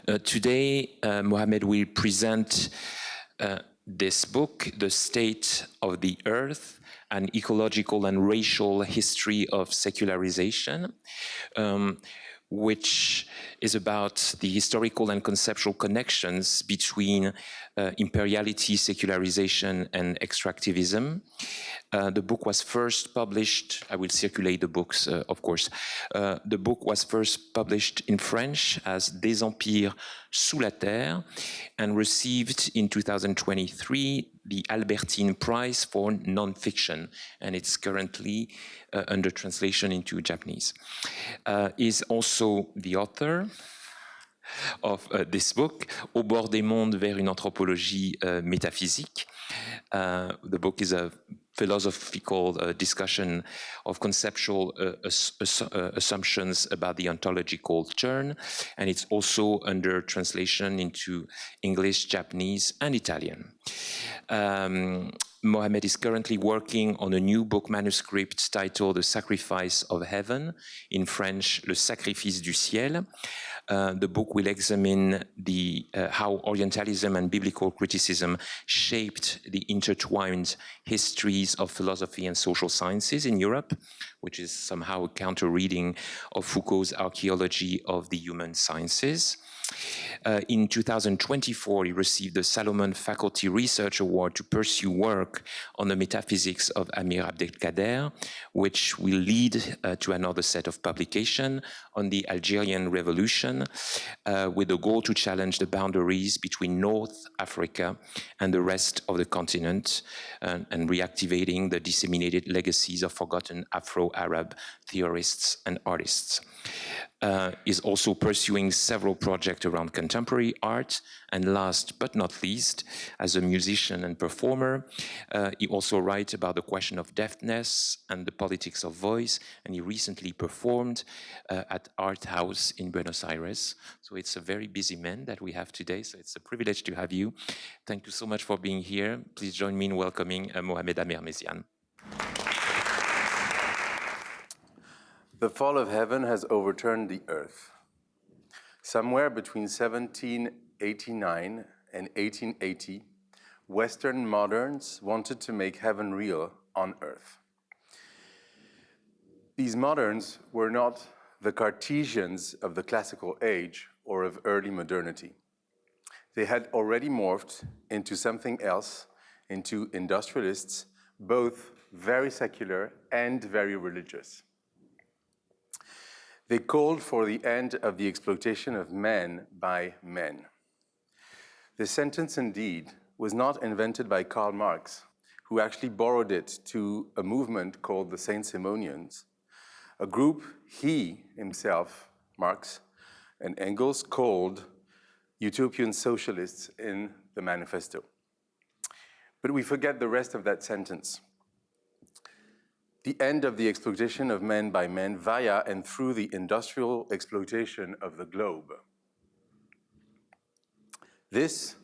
Today, Mohamed will present this book, The State of the Earth, an ecological and racial history of secularization, which is about the historical and conceptual connections between imperiality, secularization, and extractivism. The book was first published, I will circulate the books, of course. The book was first published in French as Des empires sous la terre and received in 2023 the Albertine Prize for Nonfiction, and it's currently under translation into Japanese. Is also the author of this book, Au bord des mondes vers une anthropologie métaphysique. The book is a philosophical discussion of conceptual assumptions about the ontological turn, and it's also under translation into English, Japanese, and Italian. Mohamed is currently working on a new book manuscript titled The Sacrifice of Heaven, in French, Le Sacrifice du Ciel. The book will examine how Orientalism and biblical criticism shaped the intertwined histories of philosophy and social sciences in Europe, which is somehow a counter-reading of Foucault's archaeology of the human sciences. In 2024, he received the Salomon Faculty Research Award to pursue work on the metaphysics of Amir Abdelkader, which will lead to another set of publication on the Algerian Revolution, with the goal to challenge the boundaries between North Africa and the rest of the continent, and reactivating the disseminated legacies of forgotten Afro-Arab theorists and artists. Is also pursuing several projects around contemporary art, and last but not least, as a musician and performer, he also writes about the question of deafness and the politics of voice, and he recently performed at Art House in Buenos Aires. So it's a very busy man that we have today, so it's a privilege to have you. Thank you so much for being here. Please join me in welcoming Mohamed Amer Meziane. The fall of heaven has overturned the earth. Somewhere between 1789 and 1880, Western moderns wanted to make heaven real on earth. These moderns were not the Cartesians of the classical age or of early modernity. They had already morphed into something else, into industrialists, both very secular and very religious. They called for the end of the exploitation of men by men. This sentence, indeed, was not invented by Karl Marx, who actually borrowed it to a movement called the Saint-Simonians, a group he himself, Marx, and Engels called utopian socialists in the manifesto. But we forget the rest of that sentence. The end of the exploitation of men by men via and through the industrial exploitation of the globe. This,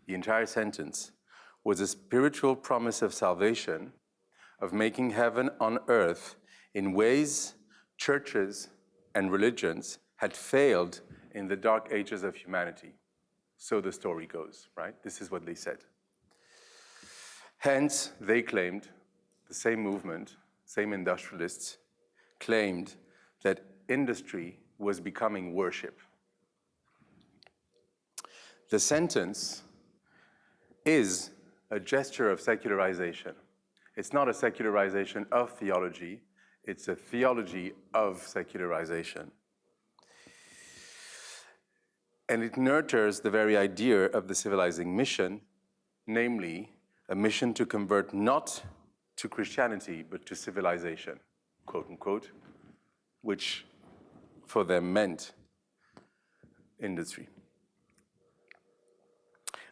the entire sentence, was a spiritual promise of salvation, of making heaven on earth in ways churches and religions had failed in the dark ages of humanity. So the story goes, right? This is what they said. Hence, they claimed, the same movement, same industrialists, claimed that industry was becoming worship. The sentence is a gesture of secularization. It's not a secularization of theology, it's a theology of secularization. And it nurtures the very idea of the civilizing mission, namely a mission to convert not to Christianity, but to civilization, quote unquote, which for them meant industry.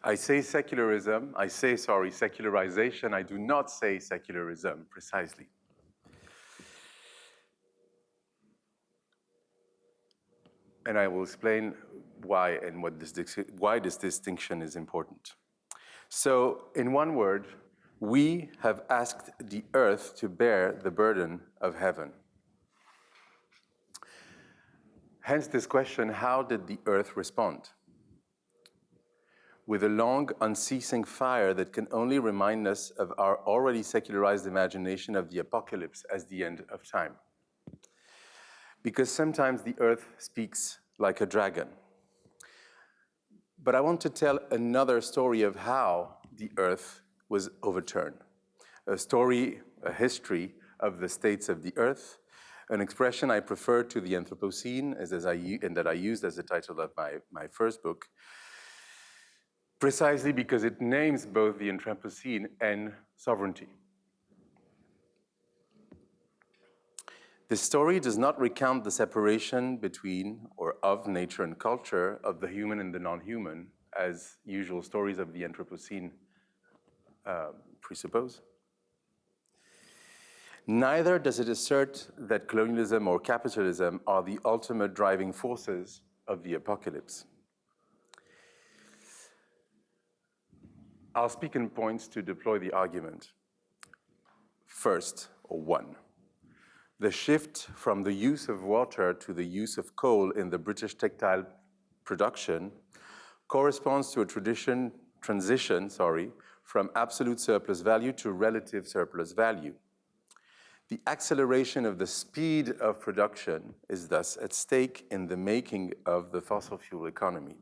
I say secularization, I do not say secularism precisely. And I will explain why and why this distinction is important. So, in one word, we have asked the earth to bear the burden of heaven. Hence this question, how did the earth respond? with a long, unceasing fire that can only remind us of our already secularized imagination of the apocalypse as the end of time. Because sometimes the earth speaks like a dragon. But I want to tell another story of how the earth was overturned. A story, a history of the states of the earth, an expression I prefer to the Anthropocene, and that I used as the title of my first book, precisely because it names both the Anthropocene and sovereignty. This story does not recount the separation between or of nature and culture, of the human and the non-human, as usual stories of the Anthropocene presuppose. Neither does it assert that colonialism or capitalism are the ultimate driving forces of the apocalypse. I'll speak in points to deploy the argument. First, or one, the shift from the use of water to the use of coal in the British textile production corresponds to a transition from absolute surplus value to relative surplus value. The acceleration of the speed of production is thus at stake in the making of the fossil fuel economy.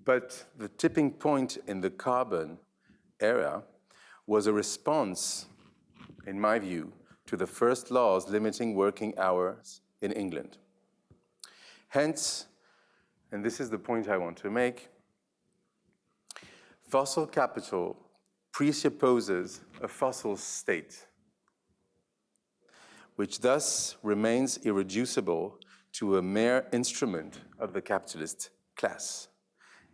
But the tipping point in the carbon era was a response, in my view, to the first laws limiting working hours in England. Hence, and this is the point I want to make, fossil capital presupposes a fossil state, which thus remains irreducible to a mere instrument of the capitalist class.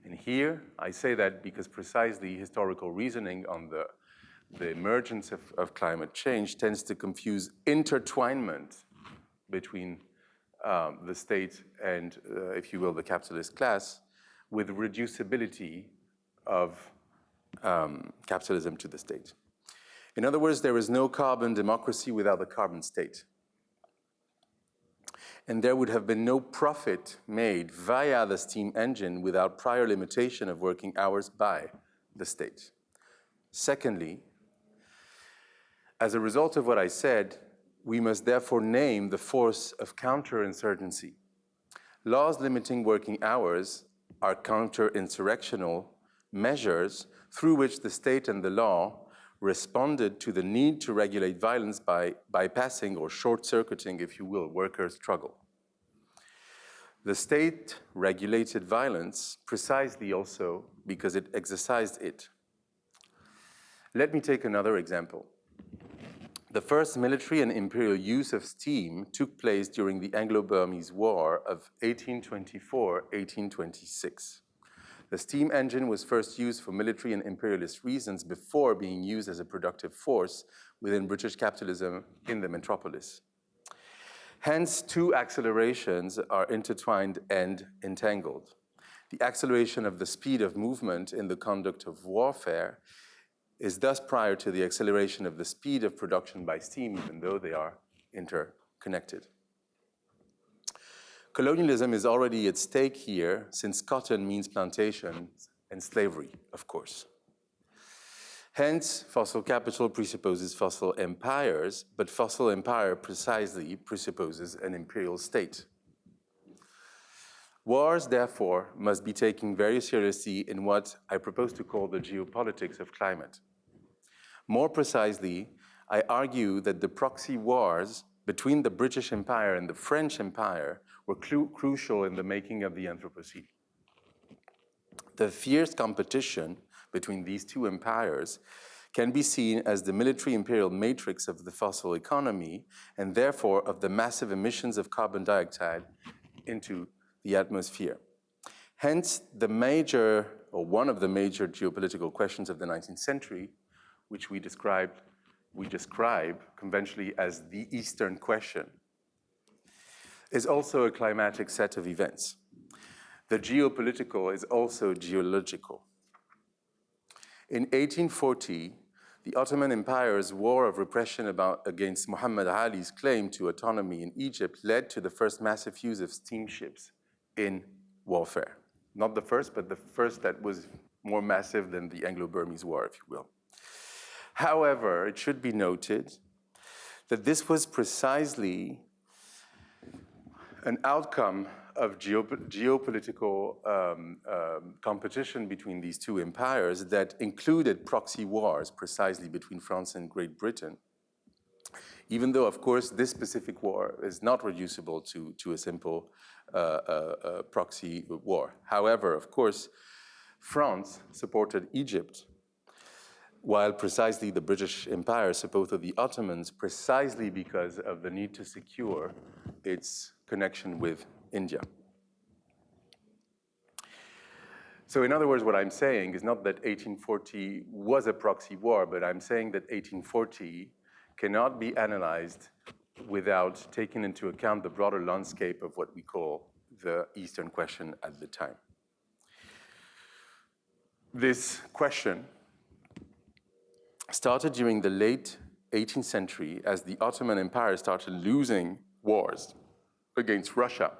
And here, I say that because precisely historical reasoning on the emergence of climate change tends to confuse intertwinement between the state and, if you will, the capitalist class with reducibility of capitalism to the state. In other words, there is no carbon democracy without a carbon state. And there would have been no profit made via the steam engine without prior limitation of working hours by the state. Secondly, as a result of what I said, we must therefore name the force of counterinsurgency. Laws limiting working hours are counter-insurrectional measures through which the state and the law responded to the need to regulate violence by bypassing or short-circuiting, if you will, workers' struggle. The state regulated violence precisely also because it exercised it. Let me take another example. The first military and imperial use of steam took place during the Anglo-Burmese War of 1824-1826. The steam engine was first used for military and imperialist reasons before being used as a productive force within British capitalism in the metropolis. Hence, two accelerations are intertwined and entangled. The acceleration of the speed of movement in the conduct of warfare is thus prior to the acceleration of the speed of production by steam, even though they are interconnected. Colonialism is already at stake here, since cotton means plantations and slavery, of course. Hence, fossil capital presupposes fossil empires, but fossil empire precisely presupposes an imperial state. Wars, therefore, must be taken very seriously in what I propose to call the geopolitics of climate. More precisely, I argue that the proxy wars between the British Empire and the French Empire were crucial in the making of the Anthropocene. The fierce competition between these two empires can be seen as the military imperial matrix of the fossil economy, and therefore of the massive emissions of carbon dioxide into the atmosphere. Hence, the major, or one of the major geopolitical questions of the 19th century, which we describe conventionally as the Eastern question, is also a climatic set of events. The geopolitical is also geological. In 1840, the Ottoman Empire's war of repression against Muhammad Ali's claim to autonomy in Egypt led to the first massive use of steamships in warfare. Not the first, but the first that was more massive than the Anglo-Burmese War, if you will. However, it should be noted that this was precisely an outcome of geopolitical competition between these two empires that included proxy wars precisely between France and Great Britain, even though, of course, this specific war is not reducible to a simple proxy war. However, of course, France supported Egypt, while precisely the British Empire supported the Ottomans precisely because of the need to secure its connection with India. So in other words, what I'm saying is not that 1840 was a proxy war, but I'm saying that 1840 cannot be analyzed without taking into account the broader landscape of what we call the Eastern question at the time. This question started during the late 18th century as the Ottoman Empire started losing wars against Russia,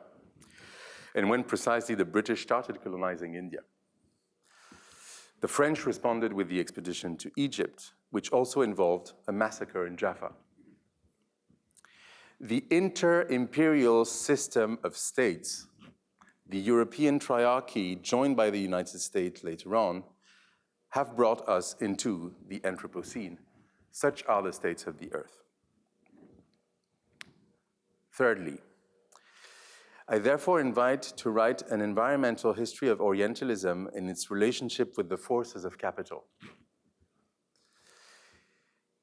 and when precisely the British started colonizing India. The French responded with the expedition to Egypt, which also involved a massacre in Jaffa. The inter-imperial system of states, the European triarchy joined by the United States later on, have brought us into the Anthropocene. Such are the states of the earth. Thirdly, I therefore invite to write an environmental history of Orientalism in its relationship with the forces of capital.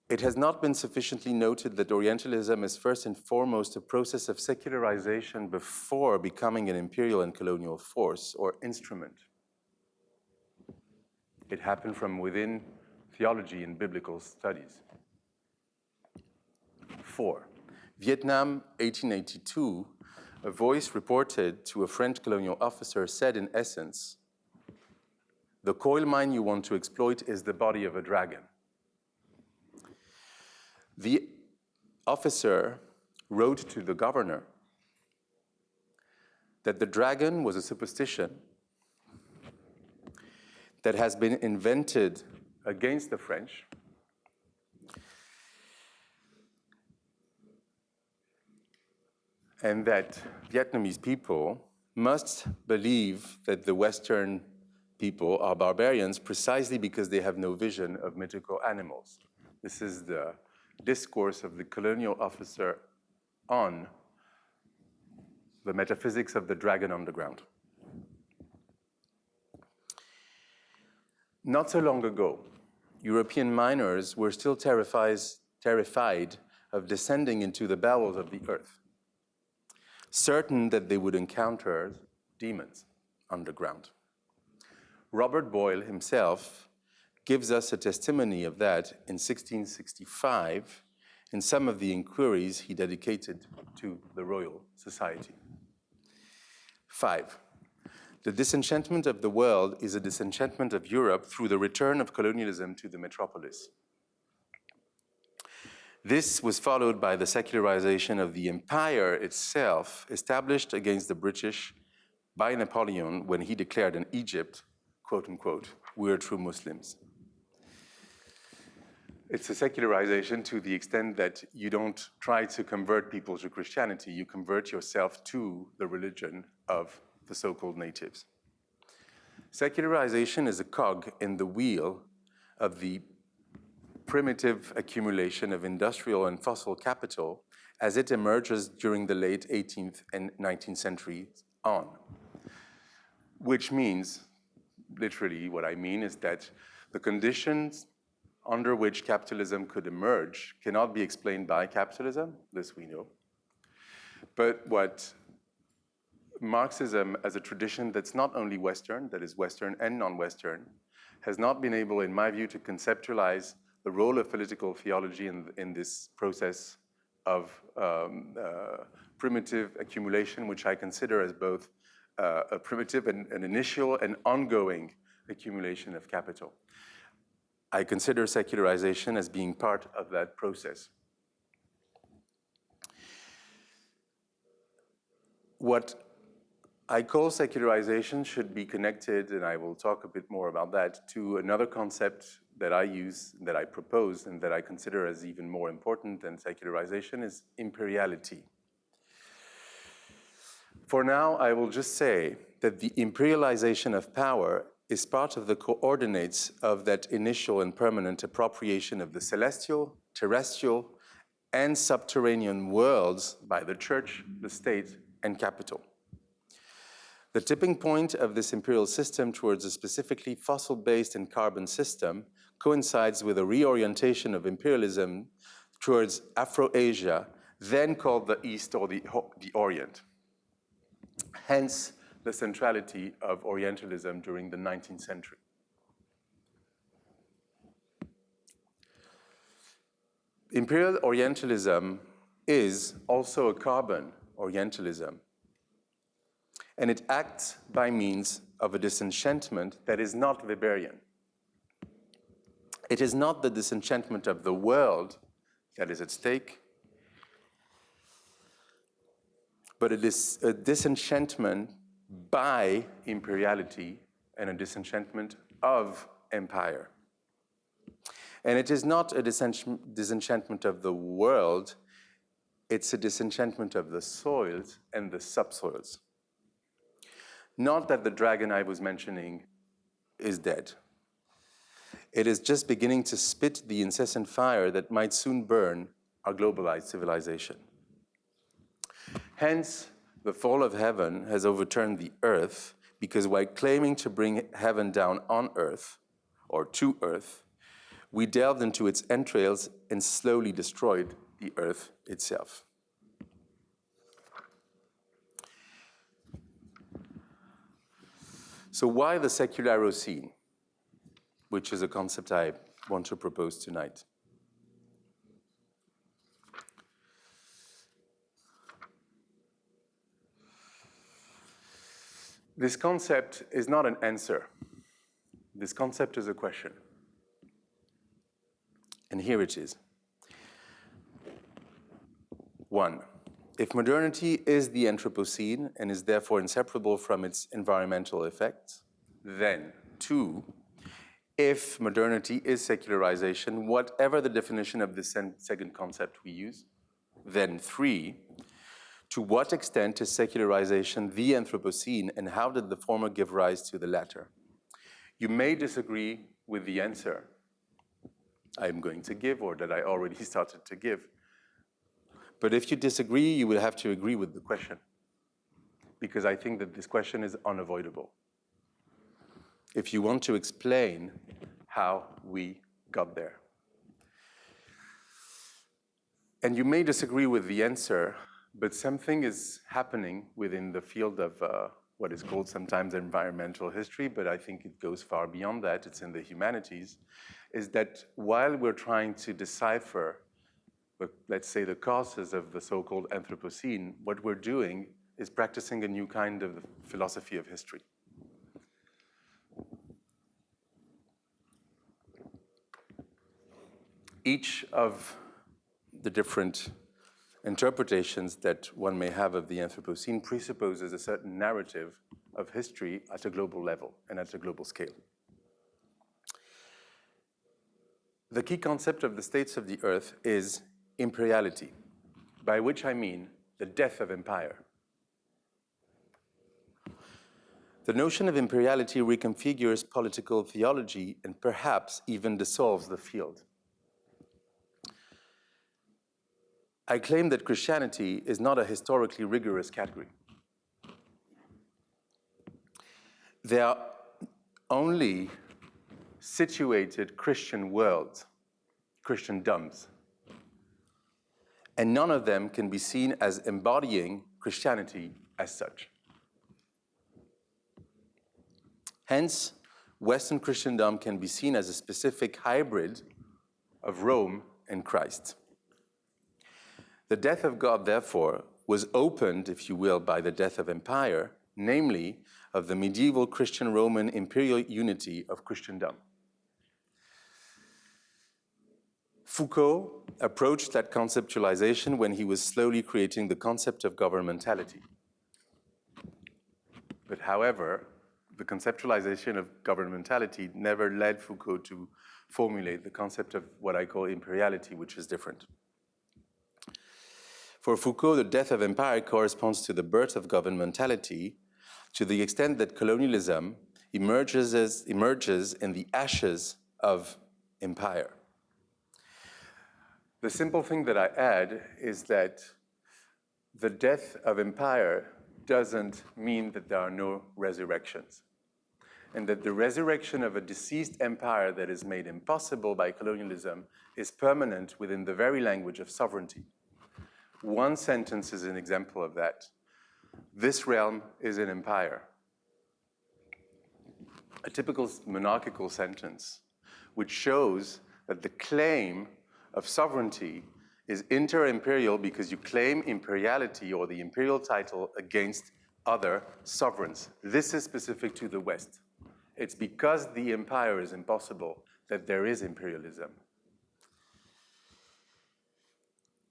It has not been sufficiently noted that Orientalism is first and foremost a process of secularization before becoming an imperial and colonial force or instrument. It happened from within theology and biblical studies. 4. Vietnam, 1882, a voice reported to a French colonial officer said in essence, "The coal mine you want to exploit is the body of a dragon." The officer wrote to the governor that the dragon was a superstition that has been invented against the French and that Vietnamese people must believe that the Western people are barbarians precisely because they have no vision of mythical animals. This is the discourse of the colonial officer on the metaphysics of the dragon on the ground. Not so long ago, European miners were still terrified of descending into the bowels of the earth, certain that they would encounter demons underground. Robert Boyle himself gives us a testimony of that in 1665 in some of the inquiries he dedicated to the Royal Society. 5. The disenchantment of the world is a disenchantment of Europe through the return of colonialism to the metropolis. This was followed by the secularization of the empire itself, established against the British by Napoleon when he declared in Egypt, quote unquote, "We are true Muslims." It's a secularization to the extent that you don't try to convert people to Christianity, you convert yourself to the religion of the so-called natives. Secularization is a cog in the wheel of the primitive accumulation of industrial and fossil capital as it emerges during the late 18th and 19th centuries on. Which means, literally what I mean is that the conditions under which capitalism could emerge cannot be explained by capitalism, this we know. But what Marxism as a tradition that's not only Western, that is Western and non-Western, has not been able, in my view, to conceptualize the role of political theology in this process of primitive accumulation, which I consider as both a primitive and an initial and ongoing accumulation of capital. I consider secularization as being part of that process. What I call secularization should be connected, and I will talk a bit more about that, to another concept that I use, that I propose, and that I consider as even more important than secularization is imperiality. For now, I will just say that the imperialization of power is part of the coordinates of that initial and permanent appropriation of the celestial, terrestrial, and subterranean worlds by the church, the state, and capital. The tipping point of this imperial system towards a specifically fossil-based and carbon system coincides with a reorientation of imperialism towards Afro-Asia, then called the East or the Orient. Hence, the centrality of Orientalism during the 19th century. Imperial Orientalism is also a carbon Orientalism, and it acts by means of a disenchantment that is not Weberian. It is not the disenchantment of the world that is at stake, but it is a disenchantment by imperiality and a disenchantment of empire. And it is not a disenchantment of the world, it's a disenchantment of the soils and the subsoils. Not that the dragon I was mentioning is dead. It is just beginning to spit the incessant fire that might soon burn our globalized civilization. Hence, the fall of heaven has overturned the earth, because while claiming to bring heaven down on earth, or to earth, we delved into its entrails and slowly destroyed the earth itself. So why the Secularocene, which is a concept I want to propose tonight? This concept is not an answer. This concept is a question. And here it is. 1. If modernity is the Anthropocene and is therefore inseparable from its environmental effects, then 2. If modernity is secularization, whatever the definition of this second concept we use, then 3. To what extent is secularization the Anthropocene, and how did the former give rise to the latter? You may disagree with the answer I'm going to give, or that I already started to give. But if you disagree, you will have to agree with the question, because I think that this question is unavoidable. If you want to explain how we got there. And you may disagree with the answer, but something is happening within the field of what is called sometimes environmental history, but I think it goes far beyond that. It's in the humanities, is that while we're trying to decipher, let's say, the causes of the so-called Anthropocene, what we're doing is practicing a new kind of philosophy of history. Each of the different interpretations that one may have of the Anthropocene presupposes a certain narrative of history at a global level and at a global scale. The key concept of the states of the earth is imperiality, by which I mean the death of empire. The notion of imperiality reconfigures political theology and perhaps even dissolves the field. I claim that Christianity is not a historically rigorous category. There are only situated Christian worlds, Christendoms, and none of them can be seen as embodying Christianity as such. Hence, Western Christendom can be seen as a specific hybrid of Rome and Christ. The death of God, therefore, was opened, if you will, by the death of empire, namely of the medieval Christian Roman imperial unity of Christendom. Foucault approached that conceptualization when he was slowly creating the concept of governmentality. But however, the conceptualization of governmentality never led Foucault to formulate the concept of what I call imperiality, which is different. For Foucault, the death of empire corresponds to the birth of governmentality to the extent that colonialism emerges in the ashes of empire. The simple thing that I add is that the death of empire doesn't mean that there are no resurrections, and that the resurrection of a deceased empire that is made impossible by colonialism is permanent within the very language of sovereignty. One sentence is an example of that. This realm is an empire. A typical monarchical sentence, which shows that the claim of sovereignty is inter-imperial because you claim imperiality or the imperial title against other sovereigns. This is specific to the West. It's because the empire is impossible that there is imperialism.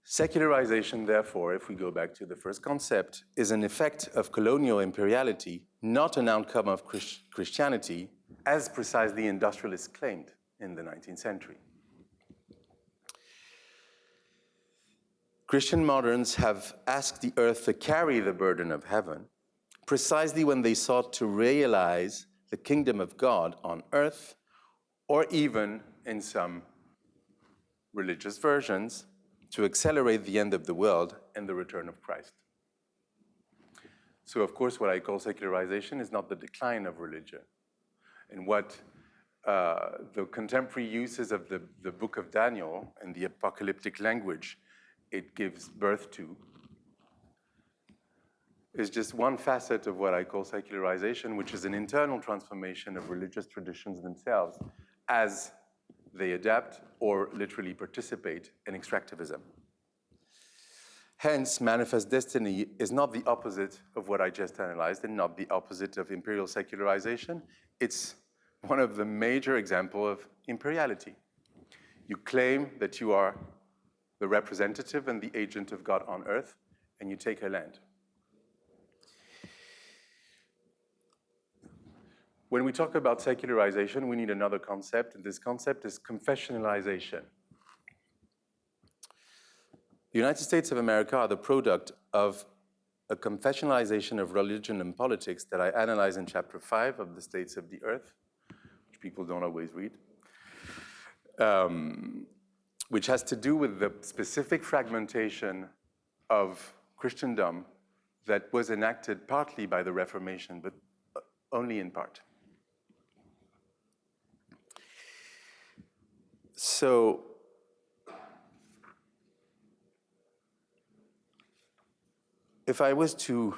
Secularization, therefore, if we go back to the first concept, is an effect of colonial imperiality, not an outcome of Christianity, as precisely industrialists claimed in the 19th century. Christian moderns have asked the earth to carry the burden of heaven, precisely when they sought to realize the kingdom of God on earth, or even, in some religious versions, to accelerate the end of the world and the return of Christ. So, of course, what I call secularization is not the decline of religion. And what the contemporary uses of the book of Daniel and the apocalyptic language it gives birth to is just one facet of what I call secularization, which is an internal transformation of religious traditions themselves as they adapt or literally participate in extractivism. Hence, manifest destiny is not the opposite of what I just analyzed and not the opposite of imperial secularization. It's one of the major examples of imperiality. You claim that you are the representative and the agent of God on earth, and you take a land. When we talk about secularization, we need another concept, and this concept is confessionalization. The United States of America are the product of a confessionalization of religion and politics that I analyze in chapter 5 of The States of the Earth, which people don't always read, which has to do with the specific fragmentation of Christendom that was enacted partly by the Reformation, but only in part. So, if I was to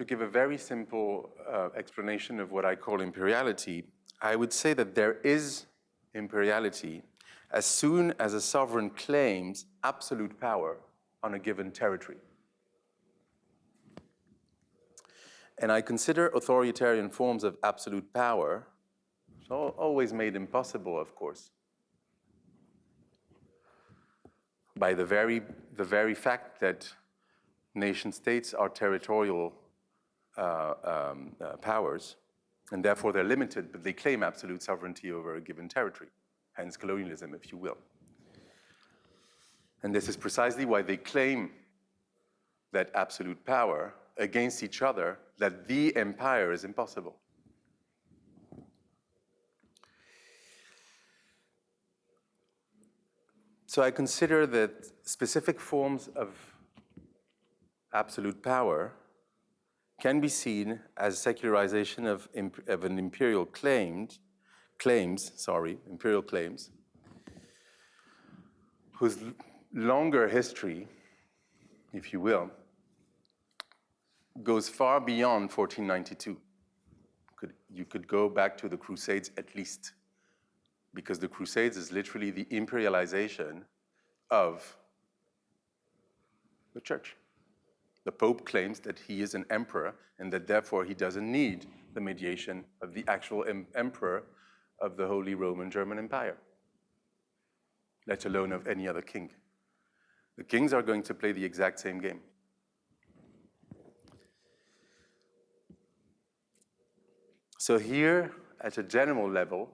give a very simple explanation of what I call imperiality, I would say that there is imperiality as soon as a sovereign claims absolute power on a given territory. And I consider authoritarian forms of absolute power, so always made impossible, of course, by the very fact that nation-states are territorial powers, and therefore they're limited, but they claim absolute sovereignty over a given territory, hence colonialism, if you will. And this is precisely why they claim that absolute power against each other, that the empire is impossible. So I consider that specific forms of absolute power can be seen as secularization of an imperial claims, whose longer history, if you will, goes far beyond 1492. You could go back to the Crusades at least, because the Crusades is literally the imperialization of the church. The Pope claims that he is an emperor and that therefore he doesn't need the mediation of the actual emperor of the Holy Roman German Empire, let alone of any other king. The kings are going to play the exact same game. So here, at a general level,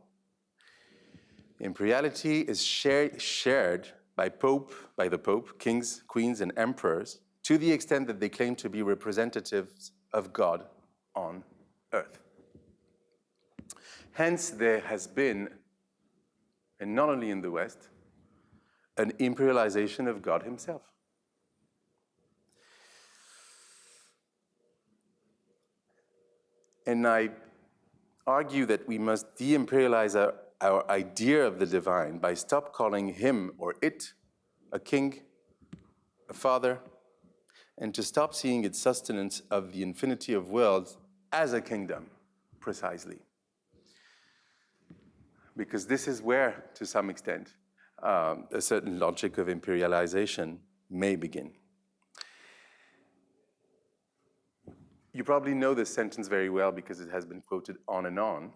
imperiality is shared by the Pope, kings, queens, and emperors, to the extent that they claim to be representatives of God on earth. Hence, there has been, and not only in the West, an imperialization of God himself. And I argue that we must de-imperialize our idea of the divine by stop calling him or it a king, a father, and to stop seeing its sustenance of the infinity of worlds as a kingdom, precisely. Because this is where, to some extent, a certain logic of imperialization may begin. You probably know this sentence very well because it has been quoted on and on.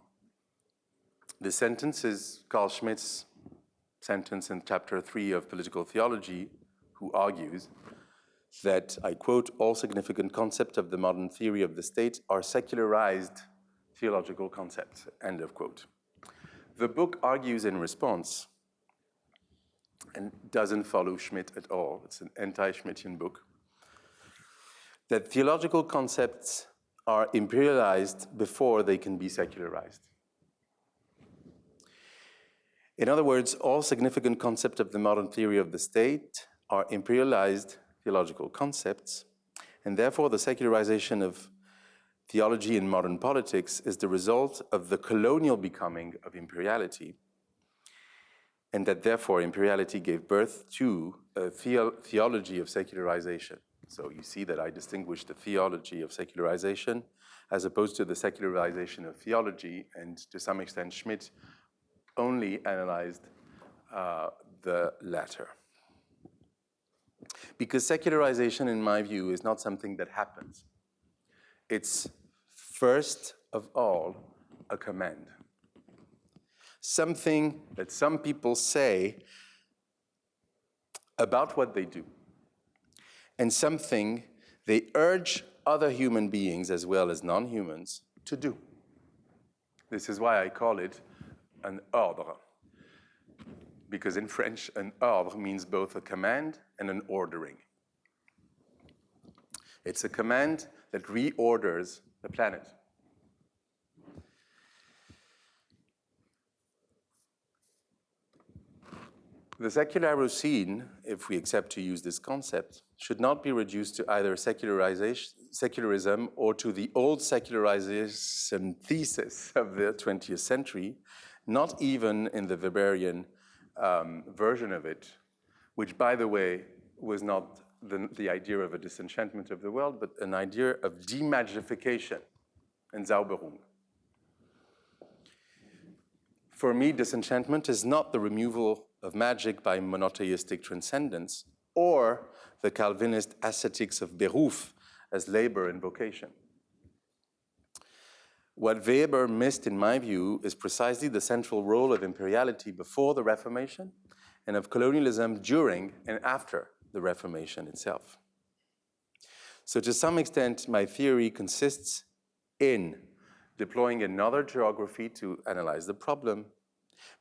The sentence is Carl Schmitt's sentence in chapter 3 of Political Theology, who argues that, I quote, all significant concepts of the modern theory of the state are secularized theological concepts, end of quote. The book argues in response, and doesn't follow Schmitt at all, it's an anti-Schmittian book, that theological concepts are imperialized before they can be secularized. In other words, all significant concepts of the modern theory of the state are imperialized theological concepts, and therefore the secularization of theology in modern politics is the result of the colonial becoming of imperiality, and that therefore imperiality gave birth to a theology of secularization. So you see that I distinguish the theology of secularization as opposed to the secularization of theology, and to some extent Schmitt only analyzed the latter. Because secularization, in my view, is not something that happens. It's first of all a command. Something that some people say about what they do, and something they urge other human beings as well as non-humans to do. This is why I call it an ordre, because in French, an ordre means both a command and an ordering. It's a command that reorders the planet. The Secularocene, if we accept to use this concept, should not be reduced to either secularism or to the old secularization thesis of the 20th century, not even in the Weberian version of it, which, by the way, was not the idea of a disenchantment of the world, but an idea of demagification and Zauberung. For me, disenchantment is not the removal of magic by monotheistic transcendence or the Calvinist ascetics of Beruf as labor and vocation. What Weber missed, in my view, is precisely the central role of imperiality before the Reformation and of colonialism during and after the Reformation itself. So to some extent, my theory consists in deploying another geography to analyze the problem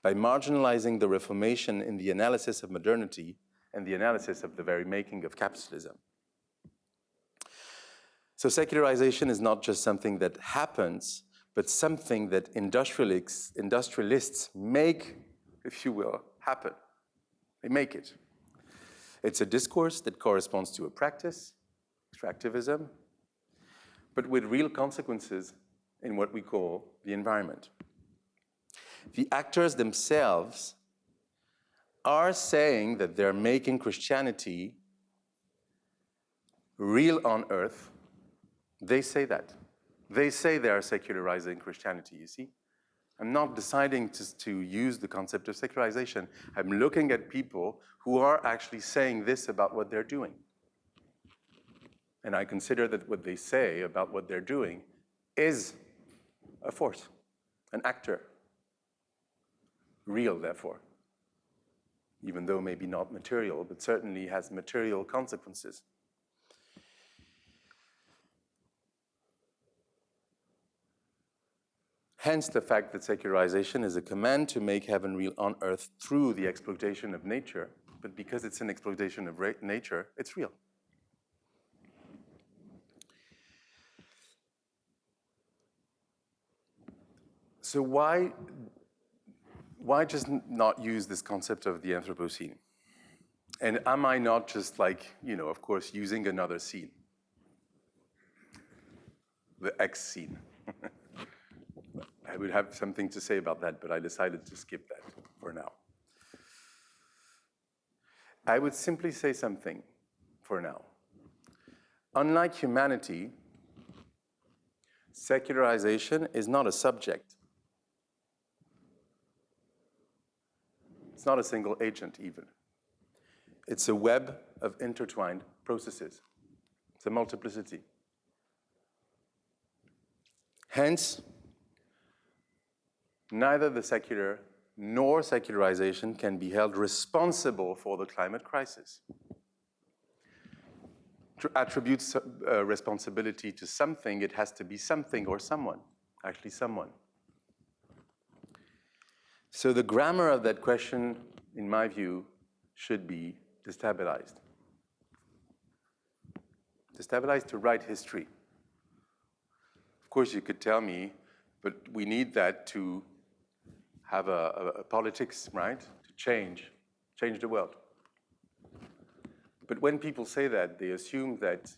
by marginalizing the Reformation in the analysis of modernity and the analysis of the very making of capitalism. So secularization is not just something that happens, but something that industrialists make, if you will, happen. They make it. It's a discourse that corresponds to a practice, extractivism, but with real consequences in what we call the environment. The actors themselves are saying that they're making Christianity real on earth. They say that. They say they are secularizing Christianity, you see? I'm not deciding to use the concept of secularization. I'm looking at people who are actually saying this about what they're doing. And I consider that what they say about what they're doing is a force, an actor. Real, therefore, even though maybe not material, but certainly has material consequences. Hence the fact that secularization is a command to make heaven real on earth through the exploitation of nature, but because it's an exploitation of nature, it's real. So why just not use this concept of the Anthropocene? And am I not just like, of course, using another scene? The X scene. I would have something to say about that, but I decided to skip that for now. I would simply say something for now. Unlike humanity, secularization is not a subject. It's not a single agent even. It's a web of intertwined processes. It's a multiplicity. Hence, neither the secular nor secularization can be held responsible for the climate crisis. To attribute responsibility to something, it has to be something or someone, actually someone. So the grammar of that question, in my view, should be destabilized. Destabilized to write history. Of course, you could tell me, but we need that to have a politics, right? To change the world. But when people say that, they assume that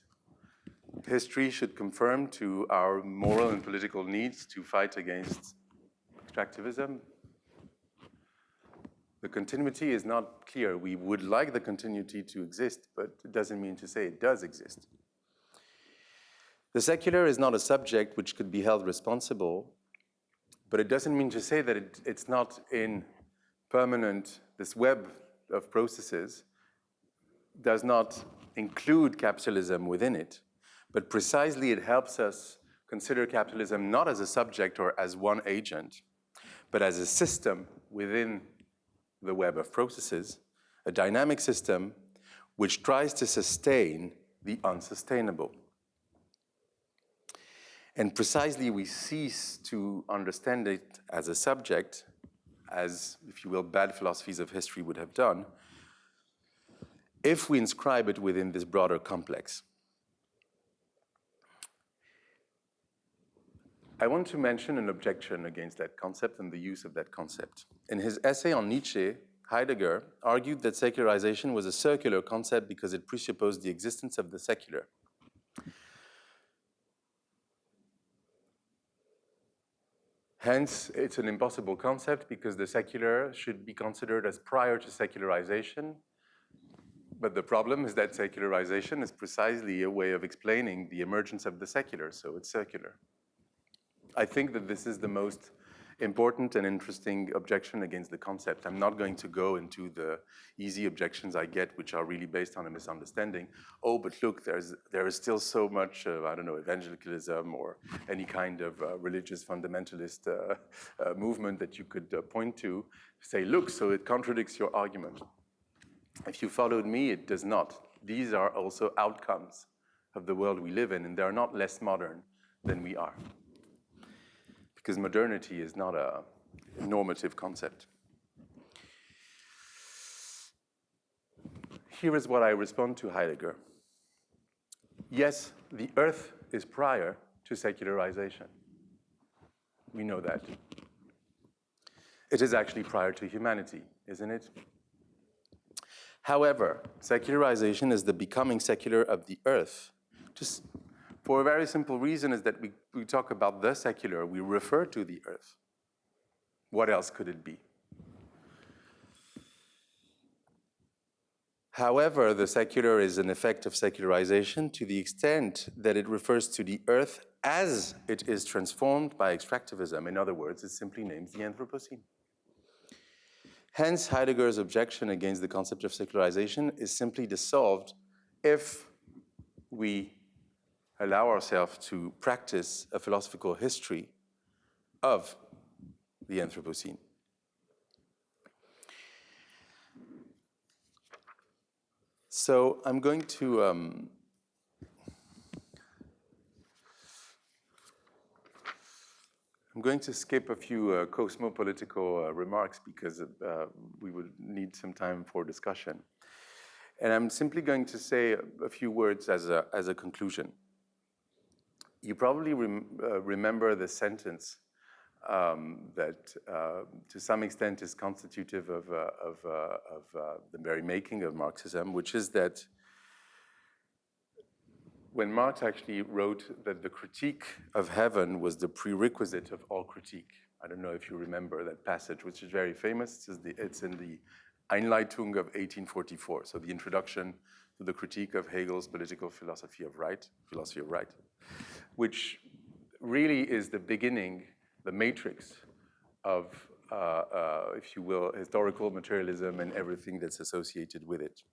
history should conform to our moral and political needs to fight against extractivism. The continuity is not clear. We would like the continuity to exist, but it doesn't mean to say it does exist. The secular is not a subject which could be held responsible, but it doesn't mean to say that it's not in permanent, this web of processes does not include capitalism within it, but precisely it helps us consider capitalism not as a subject or as one agent, but as a system within the web of processes, a dynamic system which tries to sustain the unsustainable. And precisely we cease to understand it as a subject, as, if you will, bad philosophies of history would have done, if we inscribe it within this broader complex. I want to mention an objection against that concept and the use of that concept. In his essay on Nietzsche, Heidegger argued that secularization was a circular concept because it presupposed the existence of the secular. Hence, it's an impossible concept because the secular should be considered as prior to secularization. But the problem is that secularization is precisely a way of explaining the emergence of the secular, so it's circular. I think that this is the most important and interesting objection against the concept. I'm not going to go into the easy objections I get, which are really based on a misunderstanding. Oh, but look, there is still so much, I don't know, evangelicalism or any kind of religious fundamentalist movement that you could point to. Say, look, so it contradicts your argument. If you followed me, it does not. These are also outcomes of the world we live in, and they are not less modern than we are. Because modernity is not a normative concept. Here is what I respond to Heidegger. Yes, the earth is prior to secularization. We know that. It is actually prior to humanity, isn't it? However, secularization is the becoming secular of the earth. Just for a very simple reason is that we talk about the secular, we refer to the earth. What else could it be? However, the secular is an effect of secularization to the extent that it refers to the earth as it is transformed by extractivism. In other words, it simply names the Anthropocene. Hence, Heidegger's objection against the concept of secularization is simply dissolved if we allow ourselves to practice a philosophical history of the Anthropocene. So I'm going to I'm going to skip a few cosmopolitical remarks because we would need some time for discussion. And I'm simply going to say a few words as a conclusion. You probably remember the sentence that to some extent is constitutive of the very making of Marxism, which is that when Marx actually wrote that the critique of heaven was the prerequisite of all critique. I don't know if you remember that passage, which is very famous. It's in the Einleitung of 1844, so the introduction to the critique of Hegel's political philosophy of right, which really is the beginning, the matrix of, if you will, historical materialism and everything that's associated with it.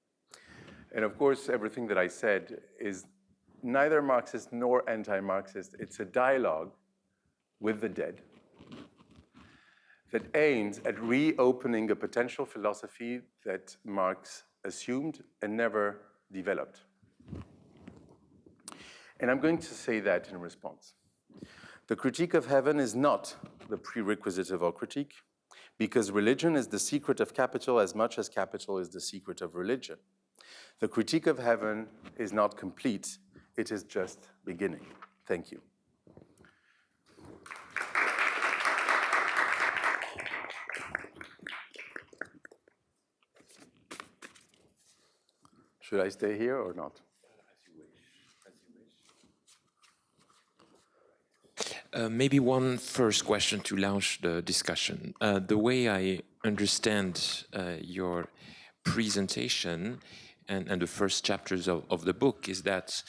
And of course, everything that I said is neither Marxist nor anti-Marxist. It's a dialogue with the dead that aims at reopening a potential philosophy that Marx assumed and never developed. And I'm going to say that in response. The critique of heaven is not the prerequisite of all critique, because religion is the secret of capital as much as capital is the secret of religion. The critique of heaven is not complete. It is just beginning. Thank you. Should I stay here or not? As you wish. Maybe one first question to launch the discussion. The way I understand your presentation and the first chapters of the book is that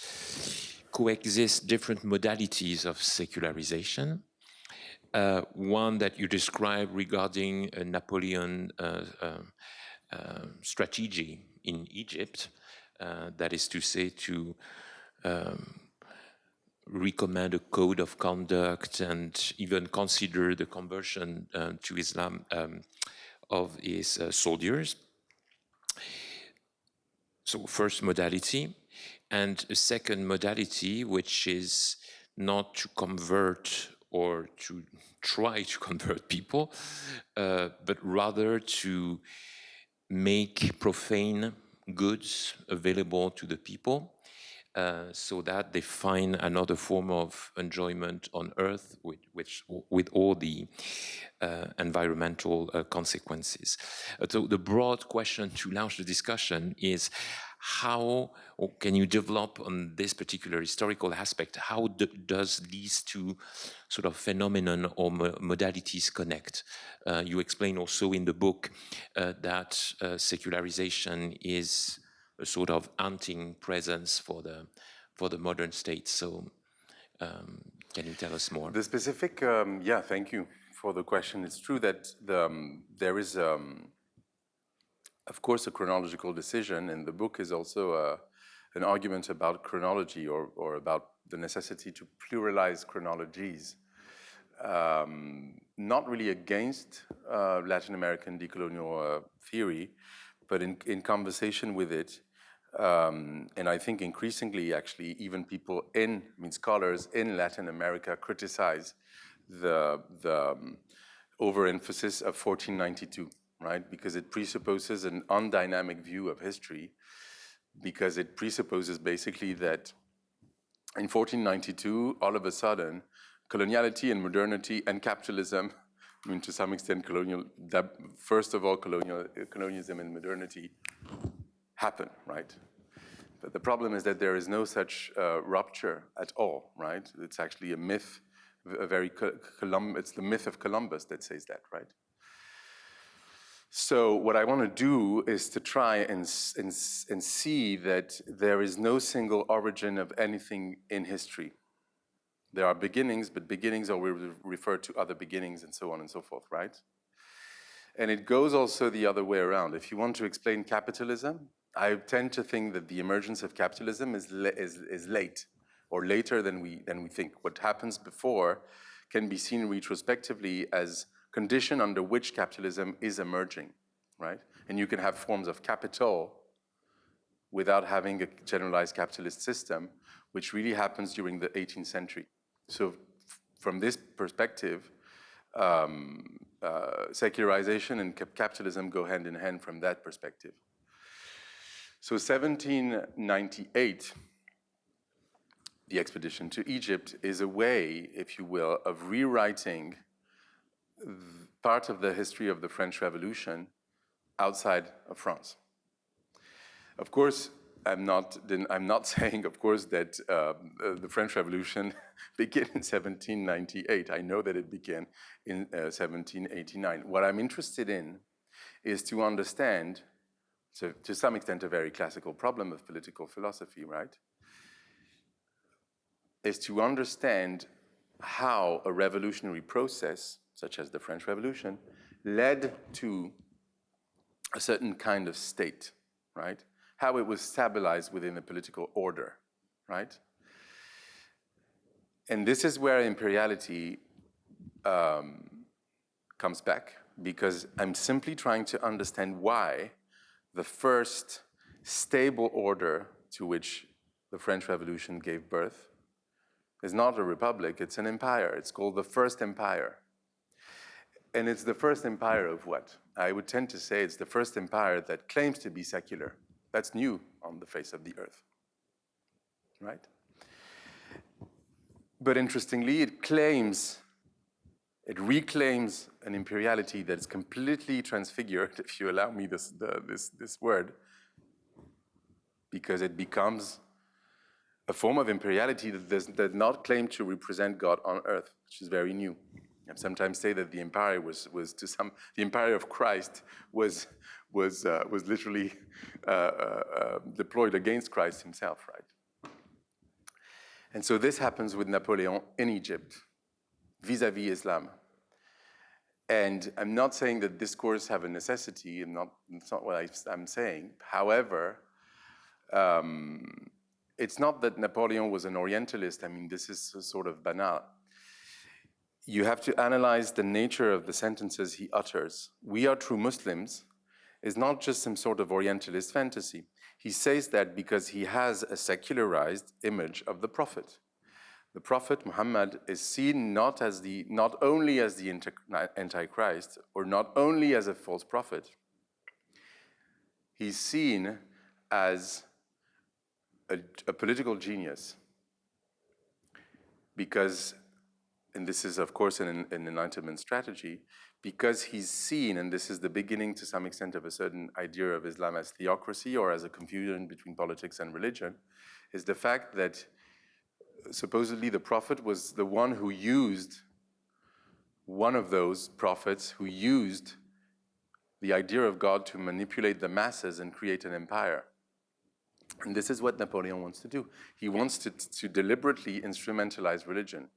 coexist different modalities of secularization. One that you describe regarding a Napoleon strategy in Egypt, that is to say, to recommend a code of conduct and even consider the conversion to Islam of his soldiers. So first modality, and a second modality, which is not to convert or to try to convert people, but rather to make profane goods available to the people so that they find another form of enjoyment on earth with all the environmental consequences. So the broad question to launch the discussion is how, or can you develop on this particular historical aspect, how does these two sort of phenomenon or modalities connect? You explain also in the book that secularization is a sort of hunting presence for the modern state. So can you tell us more? The specific, yeah, thank you for the question. It's true that there is, of course, a chronological decision, and the book is also an argument about chronology or about the necessity to pluralize chronologies. Not really against Latin American decolonial theory, but in conversation with it. And I think increasingly, actually, even people scholars in Latin America criticize the overemphasis of 1492, right? Because it presupposes an undynamic view of history, because it presupposes basically that in 1492, all of a sudden, coloniality and modernity and capitalism, to some extent first of all, colonialism and modernity happen, right? But the problem is that there is no such rupture at all, right? It's actually a myth, it's the myth of Columbus that says that, right? So what I want to do is to try and see that there is no single origin of anything in history. There are beginnings, but beginnings always refer to other beginnings and so on and so forth, right? And it goes also the other way around. If you want to explain capitalism, I tend to think that the emergence of capitalism is late, or later than we think. What happens before can be seen retrospectively as condition under which capitalism is emerging, right? And you can have forms of capital without having a generalized capitalist system, which really happens during the 18th century. So from this perspective, secularization and capitalism go hand in hand from that perspective. So 1798, the expedition to Egypt is a way, if you will, of rewriting part of the history of the French Revolution outside of France. Of course, I'm not saying, of course, that the French Revolution began in 1798. I know that it began in 1789. What I'm interested in is to understand, to some extent, a very classical problem of political philosophy, right? Is to understand how a revolutionary process, such as the French Revolution, led to a certain kind of state, right? How it was stabilized within a political order, right? And this is where imperiality comes back, because I'm simply trying to understand why the first stable order to which the French Revolution gave birth is not a republic, it's an empire. It's called the First Empire. And it's the first empire of what? I would tend to say it's the first empire that claims to be secular. That's new on the face of the earth, right? But interestingly, it reclaims an imperiality that is completely transfigured, if you allow me this word, because it becomes a form of imperiality that does not claim to represent God on earth, which is very new. I sometimes say that the empire the empire of Christ was literally deployed against Christ himself, right? And so this happens with Napoleon in Egypt, vis-a-vis Islam. And I'm not saying that discourse have a necessity, it's not what I'm saying. However, it's not that Napoleon was an Orientalist. I mean, this is sort of banal. You have to analyze the nature of the sentences he utters. "We are true Muslims" is not just some sort of Orientalist fantasy. He says that because he has a secularized image of the Prophet. The Prophet Muhammad is seen not only as the Antichrist, or not only as a false prophet. He's seen as a political genius, because, and this is of course an enlightenment strategy, because he's seen, and this is the beginning to some extent of a certain idea of Islam as theocracy or as a confusion between politics and religion, is the fact that supposedly the Prophet was the one who used, one of those prophets who used the idea of God to manipulate the masses and create an empire. And this is what Napoleon wants to do. He wants to deliberately instrumentalize religion.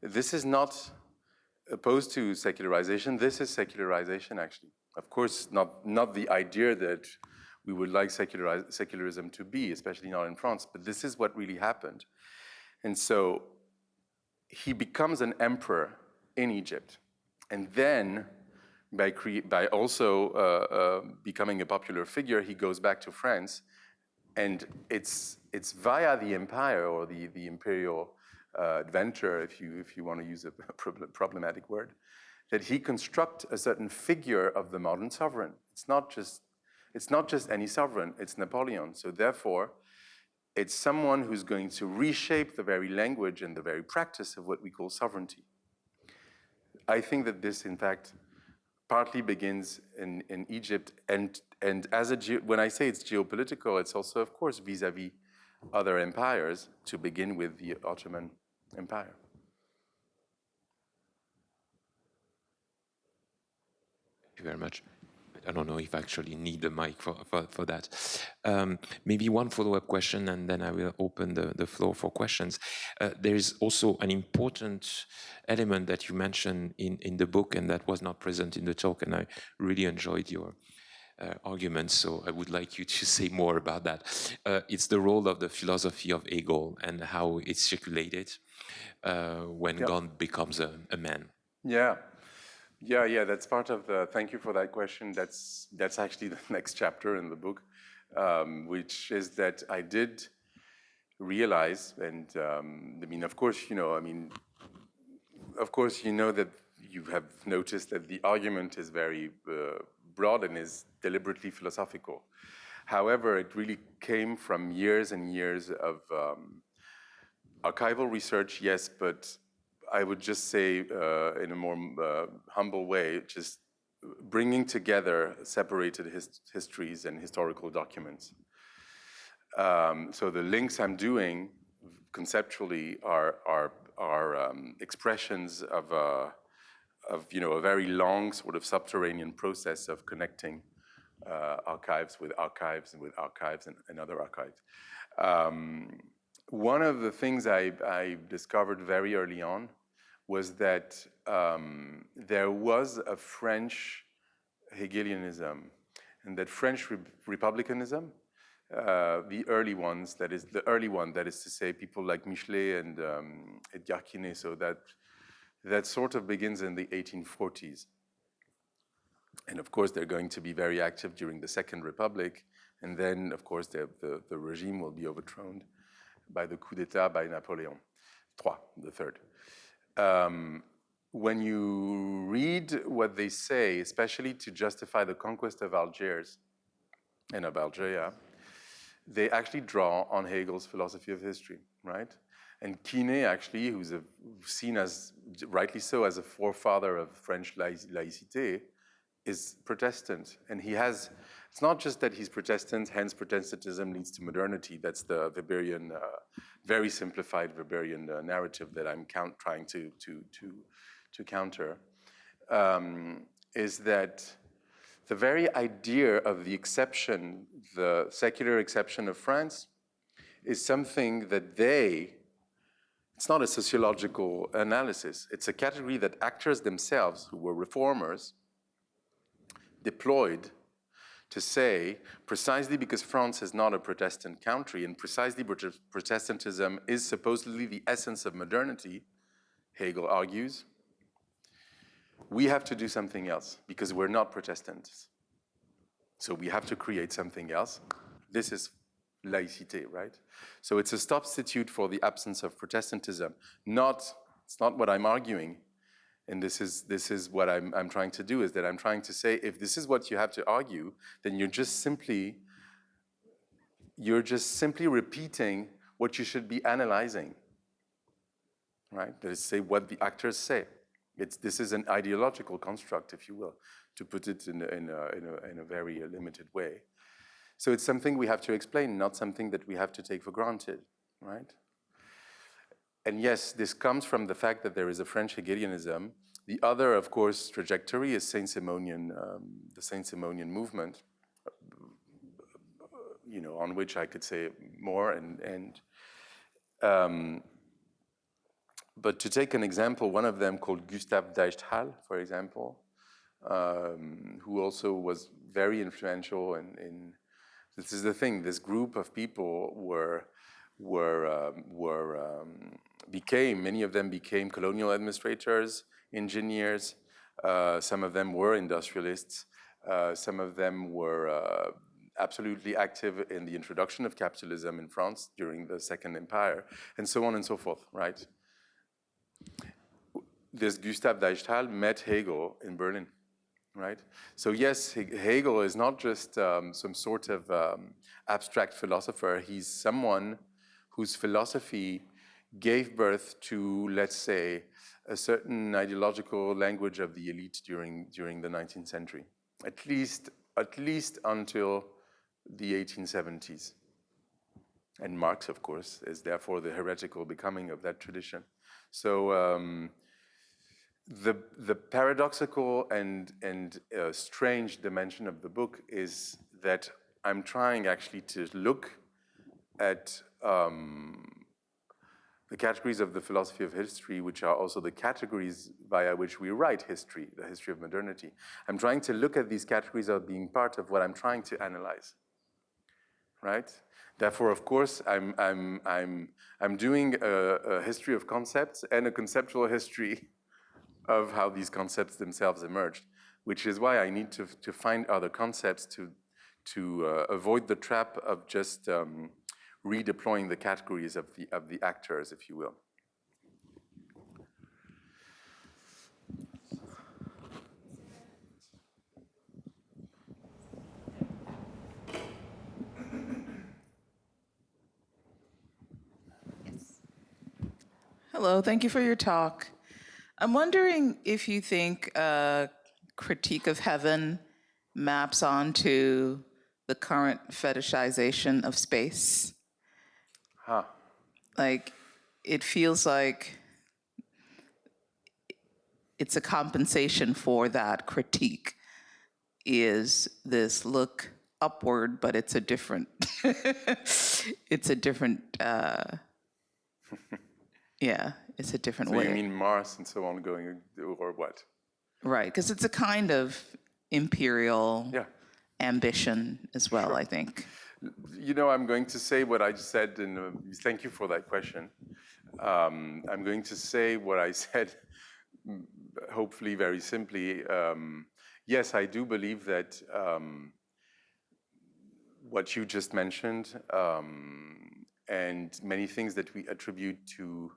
This is not opposed to secularization. This is secularization, actually. Of course, not the idea that we would like secularism to be, especially not in France, but this is what really happened. And so he becomes an emperor in Egypt. And then, by also becoming a popular figure, he goes back to France. And it's via the empire, or the imperial adventure, if you want to use a problematic word, that he constructs a certain figure of the modern sovereign. It's not just any sovereign, it's Napoleon. So therefore, it's someone who's going to reshape the very language and the very practice of what we call sovereignty. I think that this, in fact, partly begins in Egypt, and when I say it's geopolitical, it's also, of course, vis-a-vis other empires, to begin with the Ottoman Empire. Thank you very much. I don't know if I actually need the mic for that. Maybe one follow-up question, and then I will open the floor for questions. There is also an important element that you mentioned in the book, and that was not present in the talk, and I really enjoyed your arguments, so I would like you to say more about that. It's the role of the philosophy of Hegel and how it's circulated when God becomes a man. Yeah, that's part of the, thank you for that question. That's actually the next chapter in the book, which is that I did realize, and I mean, of course, of course, you know that you have noticed that the argument is very broad and is deliberately philosophical. However, it really came from years and years of archival research, yes, but I would just say in a more humble way, just bringing together separated histories and historical documents. So the links I'm doing conceptually are expressions of a very long sort of subterranean process of connecting archives with archives and with archives and other archives. One of the things I discovered very early on was that there was a French Hegelianism, and that French republicanism, the early one, that is to say, people like Michelet and Diarquiné, so that sort of begins in the 1840s. And of course, they're going to be very active during the Second Republic, and then, of course, the regime will be overthrown by the coup d'etat by Napoleon III. When you read what they say, especially to justify the conquest of Algiers and of Algeria, they actually draw on Hegel's philosophy of history, right? And Quinet, actually, who's seen as, rightly so, as a forefather of French laïcité, is Protestant. And he has, it's not just that he's Protestant, hence Protestantism leads to modernity. That's the Weberian, very simplified Weberian narrative that I'm trying to counter, is that the very idea of the exception, the secular exception of France, is something that it's not a sociological analysis. It's a category that actors themselves, who were reformers, deployed to say, precisely because France is not a Protestant country, and precisely because Protestantism is supposedly the essence of modernity, Hegel argues, we have to do something else because we're not Protestants. So we have to create something else. This is laïcité, right? So it's a substitute for the absence of Protestantism. It's not what I'm arguing. And this is what I'm trying to do, is that I'm trying to say, if this is what you have to argue, then you're just simply repeating what you should be analyzing, right? That is, say, what the actors say. This is an ideological construct, if you will, to put it in a very limited way. So it's something we have to explain, not something that we have to take for granted, right? And yes, this comes from the fact that there is a French Hegelianism. The other, of course, trajectory is the Saint-Simonian movement, on which I could say more. But to take an example, one of them called Gustave d'Eichthal, for example, who also was very influential in this is the thing. This group of people many of them became colonial administrators, engineers. Some of them were industrialists. Some of them were absolutely active in the introduction of capitalism in France during the Second Empire, and so on and so forth, right? This Gustave d'Eichthal met Hegel in Berlin, right? So yes, Hegel is not just some sort of abstract philosopher. He's someone whose philosophy gave birth to, let's say, a certain ideological language of the elite during the 19th century, at least until the 1870s. And Marx, of course, is therefore the heretical becoming of that tradition. So the paradoxical and strange dimension of the book is that I'm trying actually to look at the categories of the philosophy of history, which are also the categories via which we write history, the history of modernity. I'm trying to look at these categories as being part of what I'm trying to analyze, right? Therefore, of course, I'm doing a history of concepts and a conceptual history of how these concepts themselves emerged, which is why I need to find other concepts to avoid the trap of just redeploying the categories of the actors, if you will. Hello, thank you for your talk. I'm wondering if you think a critique of heaven maps onto the current fetishization of space. Huh. Like, it feels like it's a compensation for that critique, is this look upward, but it's a different, it's a different, yeah, it's a different So way. you mean Mars and so on going, or what? Right, because it's a kind of imperial Yeah. ambition as well, Sure. I think. You know, I'm going to say what I said, and thank you for that question. I'm going to say what I said, hopefully very simply. Yes, I do believe that what you just mentioned and many things that we attribute to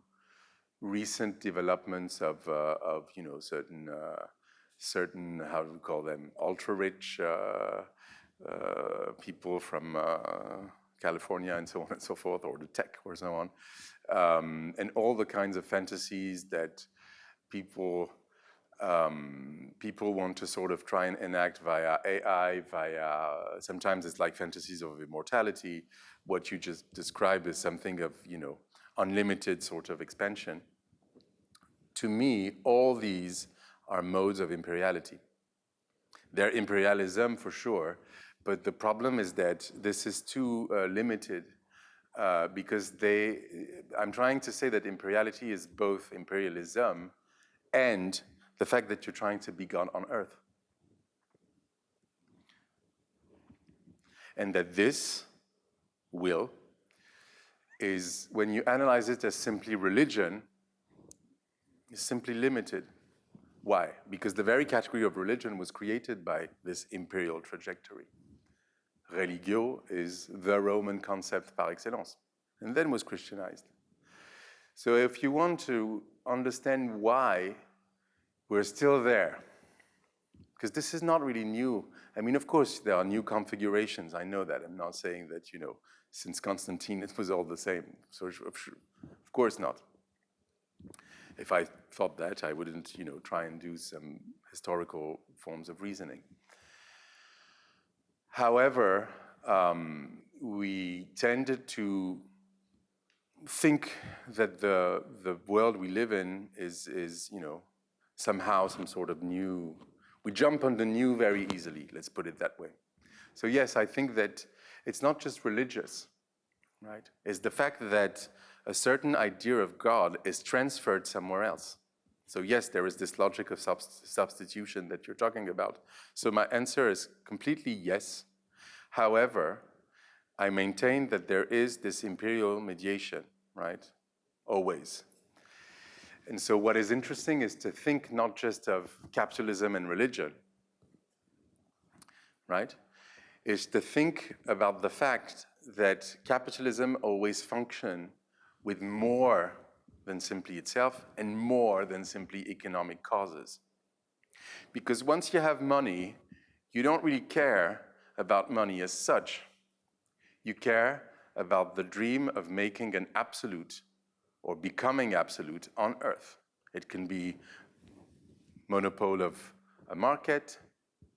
recent developments of you know, certain how do we call them, ultra-rich people from California and so on and so forth, or the tech or so on, and all the kinds of fantasies that people want to sort of try and enact via AI, sometimes it's like fantasies of immortality. What you just described is something of, you know, unlimited sort of expansion. To me, all these are modes of imperiality. They're imperialism for sure, but the problem is that this is too limited because I'm trying to say that imperiality is both imperialism and the fact that you're trying to be God on earth. And that this will is, when you analyze it as simply religion, is simply limited. Why? Because the very category of religion was created by this imperial trajectory. Religio is the Roman concept par excellence, and then was Christianized. So if you want to understand why we're still there, because this is not really new. I mean, of course, there are new configurations. I know that. I'm not saying that, you know, since Constantine it was all the same. So of course not. If I thought that, I wouldn't, you know, try and do some historical forms of reasoning. However, we tended to think that the world we live in is, you know, somehow some sort of new. We jump on the new very easily, let's put it that way. So yes, I think that it's not just religious, right? It's the fact that a certain idea of God is transferred somewhere else. So yes, there is this logic of substitution that you're talking about. So my answer is completely yes. However, I maintain that there is this imperial mediation, right? Always. And so what is interesting is to think not just of capitalism and religion, right? Is to think about the fact that capitalism always functions with more than simply itself and more than simply economic causes. Because once you have money, you don't really care about money as such. You care about the dream of making an absolute or becoming absolute on Earth. It can be monopole of a market,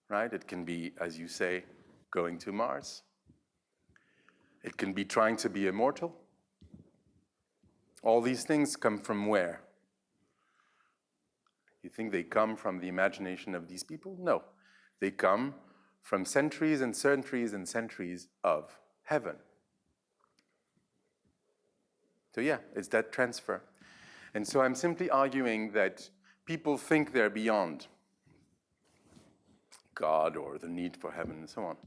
right? It can be, as you say, going to Mars. It can be trying to be immortal. All these things come from where? You think they come from the imagination of these people? No. They come from centuries and centuries and centuries of heaven. So yeah, it's that transfer. And so I'm simply arguing that people think they're beyond God or the need for heaven and so on.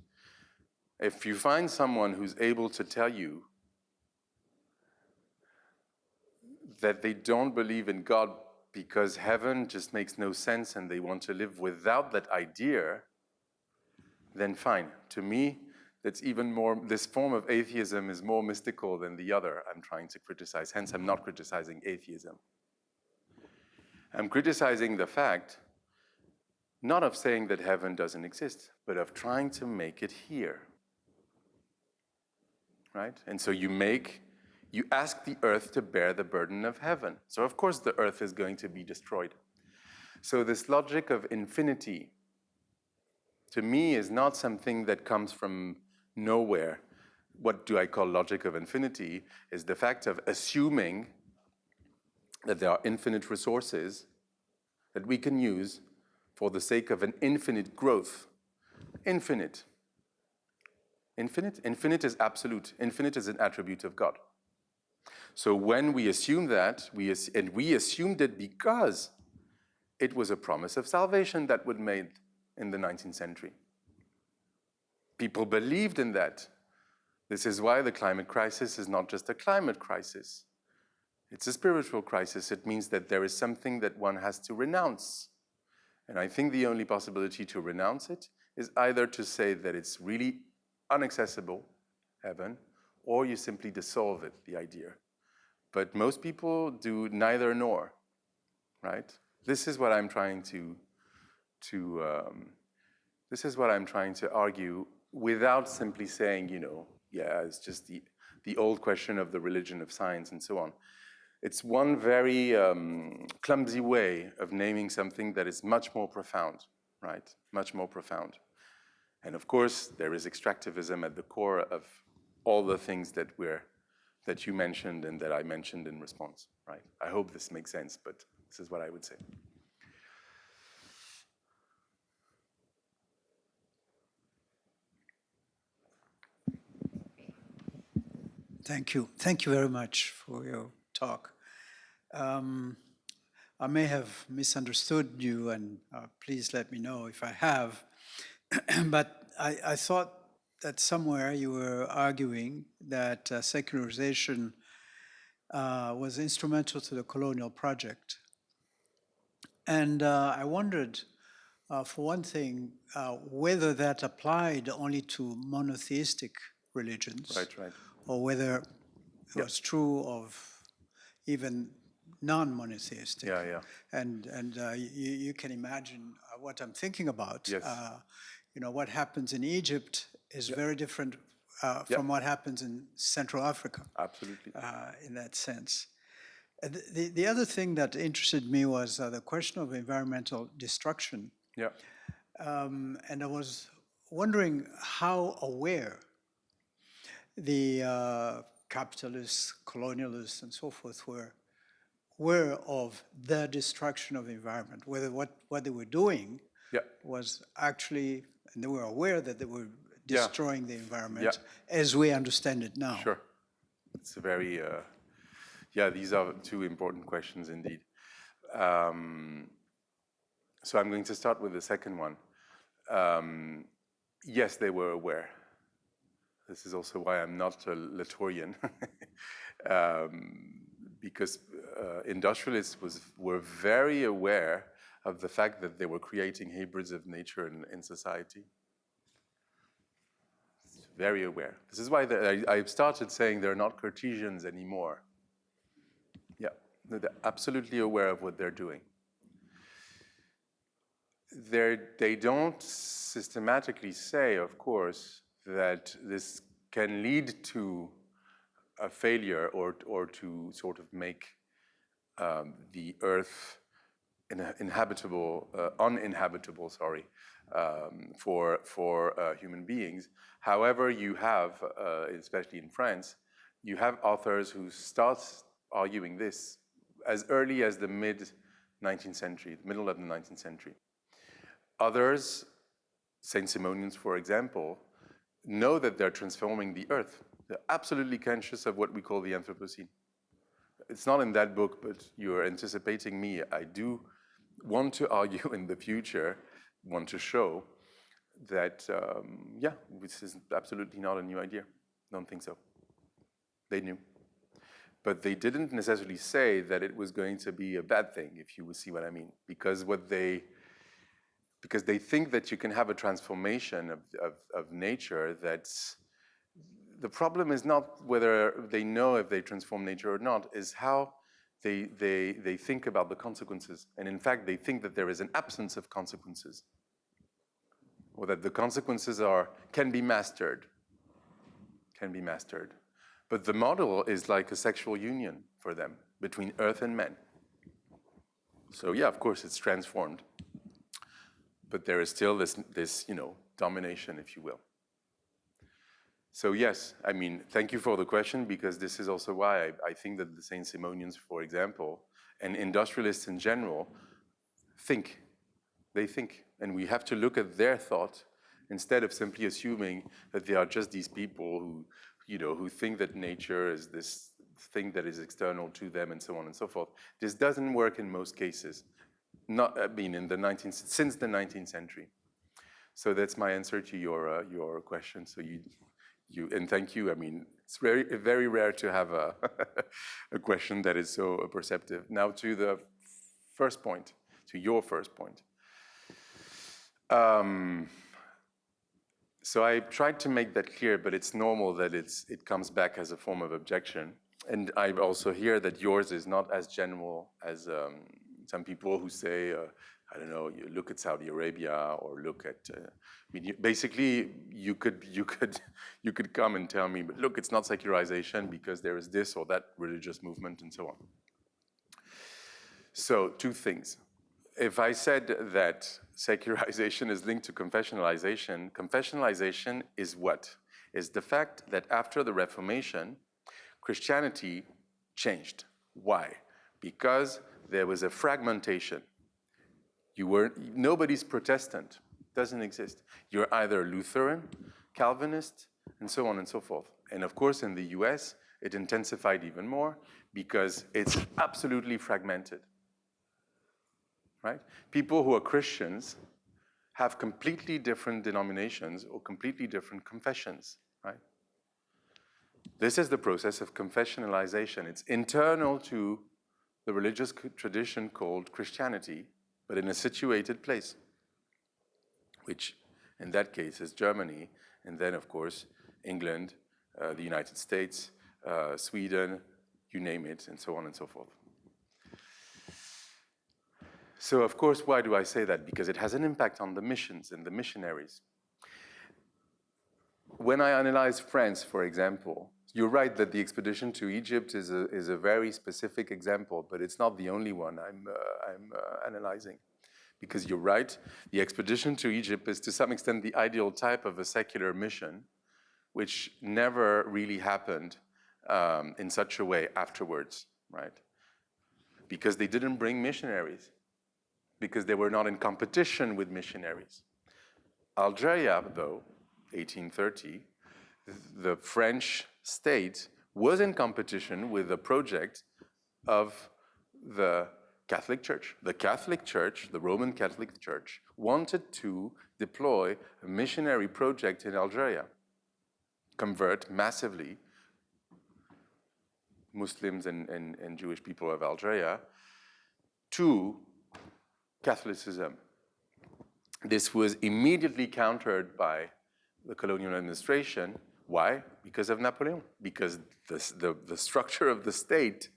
If you find someone who's able to tell you that they don't believe in God because heaven just makes no sense and they want to live without that idea, then fine. To me, that's even more, this form of atheism is more mystical than the other I'm trying to criticize. Hence, I'm not criticizing atheism. I'm criticizing the fact, not of saying that heaven doesn't exist, but of trying to make it here. Right? And so you you ask the earth to bear the burden of heaven. So of course the earth is going to be destroyed. So this logic of infinity, to me, is not something that comes from nowhere. What do I call logic of infinity is the fact of assuming that there are infinite resources that we can use for the sake of an infinite growth. Infinite. Infinite? Infinite is absolute. Infinite is an attribute of God. So when we assume that, we assumed it because it was a promise of salvation that was made in the 19th century. People believed in that. This is why the climate crisis is not just a climate crisis. It's a spiritual crisis. It means that there is something that one has to renounce. And I think the only possibility to renounce it is either to say that it's really inaccessible, heaven, or you simply dissolve it, the idea. But most people do neither nor, right? This is what I'm trying to argue without simply saying, yeah, it's just the old question of the religion of science and so on. It's one very clumsy way of naming something that is much more profound, right? Much more profound. And of course, there is extractivism at the core of all the things that you mentioned and that I mentioned in response, right? I hope this makes sense, but this is what I would say. Thank you. Thank you very much for your talk. I may have misunderstood you, and please let me know if I have. But I thought that somewhere you were arguing that secularization was instrumental to the colonial project. And I wondered, for one thing, whether that applied only to monotheistic religions, Right. or whether it was true of even non-monotheistic. Yeah. And you can imagine what I'm thinking about. Yes. What happens in Egypt is very different from what happens in Central Africa. Absolutely. In that sense. The other thing that interested me was the question of environmental destruction. Yeah. And I was wondering how aware the capitalists, colonialists, and so forth were of the destruction of the environment, whether what they were doing was actually, and they were aware that they were destroying the environment as we understand it now. Sure. It's a very, these are two important questions indeed. So I'm going to start with the second one. Yes, they were aware. This is also why I'm not a Latourian, because industrialists were very aware of the fact that they were creating hybrids of nature in society. Very aware. This is why I've started saying they're not Cartesians anymore. Yeah, they're absolutely aware of what they're doing. They don't systematically say, of course, that this can lead to a failure or to sort of make the Earth uninhabitable, for human beings. However, you have, especially in France, you have authors who start arguing this as early as the mid-19th century, the middle of the 19th century. Others, Saint Simonians, for example, know that they're transforming the Earth. They're absolutely conscious of what we call the Anthropocene. It's not in that book, but you're anticipating me. I do want to argue in the future, want to show that, this is absolutely not a new idea. Don't think so. They knew. But they didn't necessarily say that it was going to be a bad thing, if you would see what I mean. Because they think that you can have a transformation of nature that's... The problem is not whether they know if they transform nature or not, is how they think about the consequences. And in fact, they think that there is an absence of consequences, or that the consequences can be mastered. But the model is like a sexual union for them between earth and men. So yeah, of course, it's transformed. But there is still this domination, if you will. So yes, I mean, thank you for the question, because this is also why I think that the Saint-Simonians, for example, and industrialists in general, think. They think. And we have to look at their thought instead of simply assuming that they are just these people who think that nature is this thing that is external to them and so on and so forth. This doesn't work in most cases. Since the 19th century. So that's my answer to your question. So and thank you. I mean, it's very, very rare to have a question that is so perceptive. Now to the first point, to your first point. So I tried to make that clear, but it's normal that it comes back as a form of objection. And I also hear that yours is not as general as some people who say, I don't know, you look at Saudi Arabia or look at, basically you could come and tell me, but look, it's not secularization because there is this or that religious movement and so on. So two things. If I said that secularization is linked to confessionalization, confessionalization is what? Is the fact that after the Reformation, Christianity changed. Why? Because there was a fragmentation. Nobody's Protestant, doesn't exist. You're either Lutheran, Calvinist, and so on and so forth. And of course, in the US, it intensified even more because it's absolutely fragmented, right? People who are Christians have completely different denominations or completely different confessions, right? This is the process of confessionalization. It's internal to the religious tradition called Christianity, but in a situated place, which in that case is Germany, and then of course England, the United States, Sweden, you name it, and so on and so forth. So of course, why do I say that? Because it has an impact on the missions and the missionaries. When I analyze France, for example, you're right that the expedition to Egypt is a very specific example, but it's not the only one I'm analyzing. Because you're right, the expedition to Egypt is to some extent the ideal type of a secular mission, which never really happened in such a way afterwards, right? Because they didn't bring missionaries, because they were not in competition with missionaries. Algeria, though, 1830, the French state was in competition with the project of the Catholic Church. The Catholic Church, the Roman Catholic Church, wanted to deploy a missionary project in Algeria, convert massively Muslims and Jewish people of Algeria to Catholicism. This was immediately countered by the colonial administration. Why? Because of Napoleon. Because the structure of the state,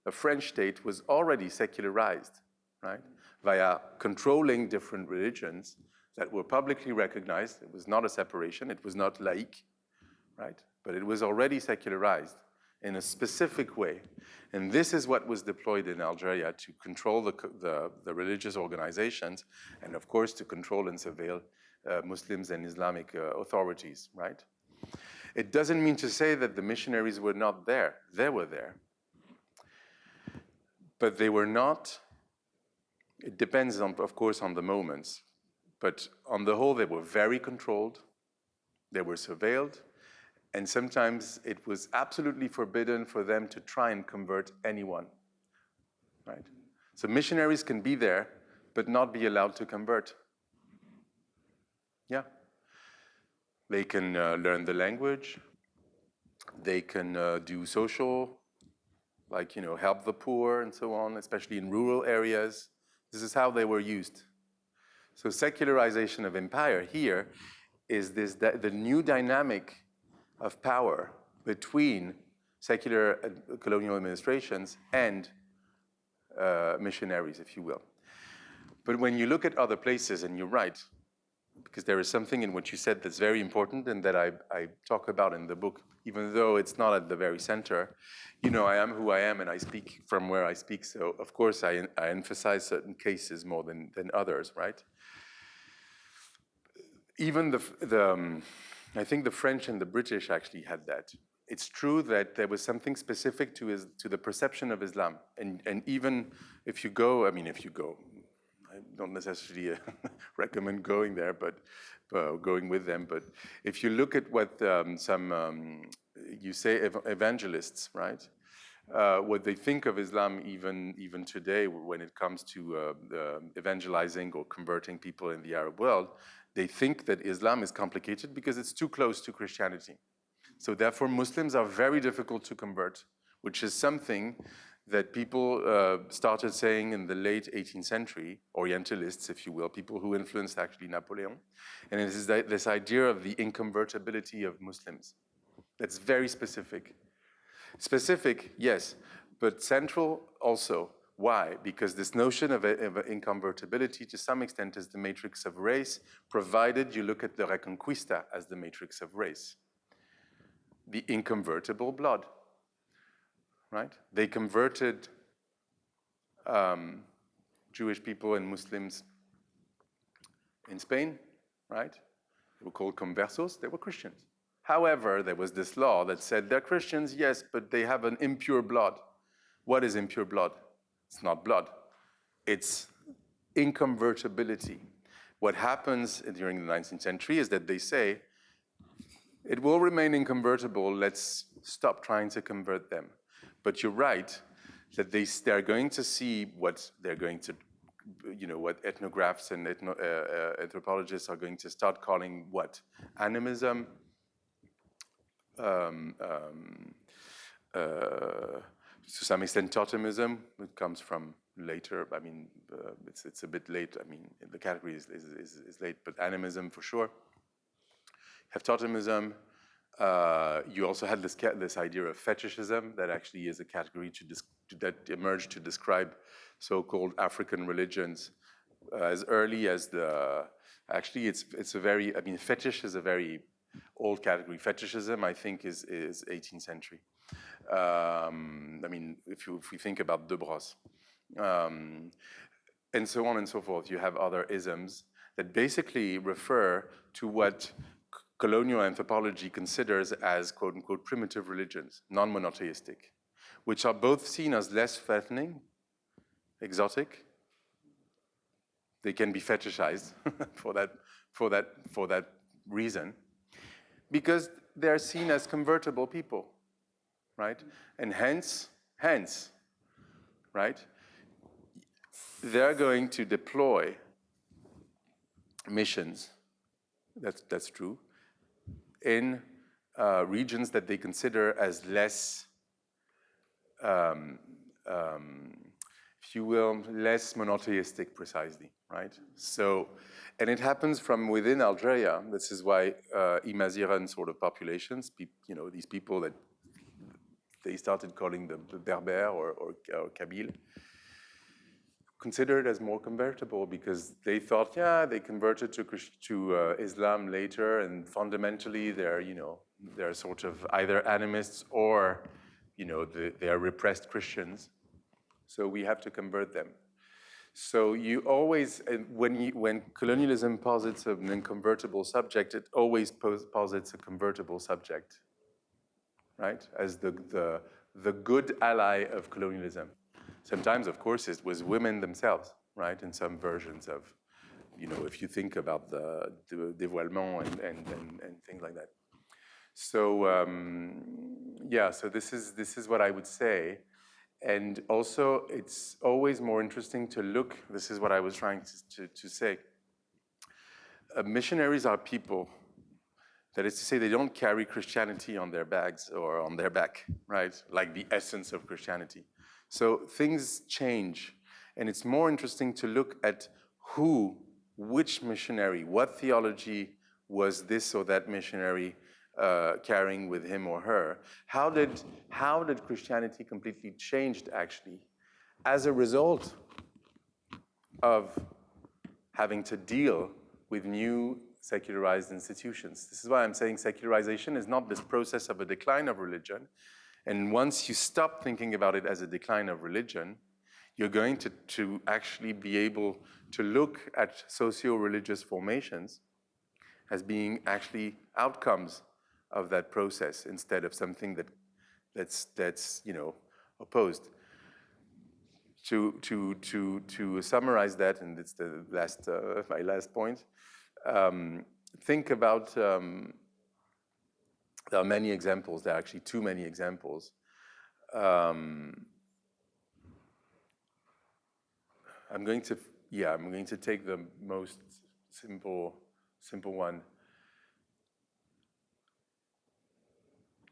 the French state, was already secularized, right? Via controlling different religions that were publicly recognized. It was not a separation. It was not laïque, right? But it was already secularized in a specific way. And this is what was deployed in Algeria to control the religious organizations and, of course, to control and surveil Muslims and Islamic authorities, right? It doesn't mean to say that the missionaries were not there. They were there. But they were not, it depends, of course, on the moments. But on the whole, they were very controlled. They were surveilled. And sometimes it was absolutely forbidden for them to try and convert anyone, right? So missionaries can be there, but not be allowed to convert. Yeah. They can learn the language. They can do social, like, help the poor and so on, especially in rural areas. This is how they were used. So secularization of empire here is the new dynamic of power between secular colonial administrations and missionaries, if you will. But when you look at other places, and you're right, because there is something in what you said that's very important and that I talk about in the book, even though it's not at the very center. I am who I am and I speak from where I speak. So of course I emphasize certain cases more than others, right? Even I think the French and the British actually had that. It's true that there was something specific to the perception of Islam. And even if you go, I don't necessarily recommend going there, but going with them. But if you look at what you say evangelists, right? What they think of Islam even today when it comes to evangelizing or converting people in the Arab world, they think that Islam is complicated because it's too close to Christianity. So therefore, Muslims are very difficult to convert, which is something that people started saying in the late 18th century, Orientalists, if you will, people who influenced actually Napoleon. And it is this idea of the inconvertibility of Muslims. That's very specific. Specific, yes, but central also. Why? Because this notion of inconvertibility to some extent is the matrix of race, provided you look at the Reconquista as the matrix of race. The inconvertible blood, right? They converted Jewish people and Muslims in Spain, right? They were called conversos, they were Christians. However, there was this law that said they're Christians, yes, but they have an impure blood. What is impure blood? It's not blood. It's inconvertibility. What happens during the 19th century is that they say, it will remain inconvertible, let's stop trying to convert them. But you're right, that they're going to see what they're going to, what ethnographs and anthropologists are going to start calling what? Animism, to some extent totemism. It comes from later. It's a bit late. The category is late, but animism for sure. You have totemism. You also had this idea of fetishism that actually is a category that emerged to describe so-called African religions as early as actually it's a very, fetish is a very old category. Fetishism, I think, is 18th century. If we think about De Brosse, and so on and so forth, you have other isms that basically refer to what colonial anthropology considers as quote-unquote primitive religions, non-monotheistic, which are both seen as less threatening, exotic. They can be fetishized for that reason, because they're seen as convertible people, right? And hence, right? They're going to deploy missions, that's true, in regions that they consider as less, if you will, less monotheistic precisely, right? So, and it happens from within Algeria. This is why Imaziran sort of populations, these people that they started calling the Berber or Kabyle, considered as more convertible because they thought, yeah, they converted to Islam later, and fundamentally they're sort of either animists or they are repressed Christians. So we have to convert them. So you always, when colonialism posits an inconvertible subject, it always posits a convertible subject, right? As the good ally of colonialism. Sometimes, of course, it was women themselves, right? In some versions of, if you think about the dévoilement and things like that. So so this is what I would say. And also, it's always more interesting to look, this is what I was trying to say. Missionaries are people. That is to say, they don't carry Christianity on their bags or on their back, right? Like the essence of Christianity. So things change. And it's more interesting to look at which missionary, what theology was this or that missionary carrying with him or her. How did Christianity completely changed actually as a result of having to deal with new secularized institutions. This is why I'm saying secularization is not this process of a decline of religion. And once you stop thinking about it as a decline of religion, you're going to actually be able to look at socio-religious formations as being actually outcomes of that process instead of something that's opposed. To summarize that, and it's the last my last point. Think about there are many examples. There are actually too many examples. I'm going to take the most simple one.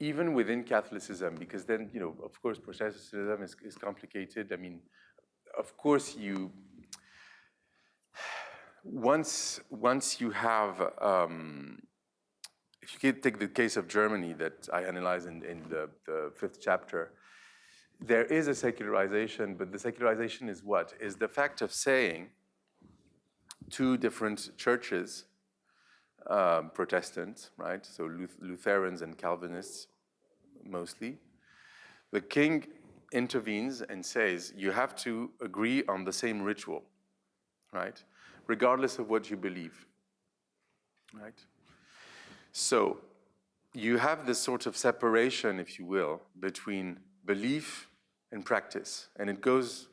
Even within Catholicism, because then, of course, Protestantism is complicated. I mean, of course, once you have, if you could take the case of Germany that I analyze in the 5th chapter, there is a secularization, but the secularization is what? Is the fact of saying two different churches, Protestants, right? So Lutherans and Calvinists, mostly. The king intervenes and says, you have to agree on the same ritual, right? Regardless of what you believe, right? So you have this sort of separation, if you will, between belief and practice, and it goes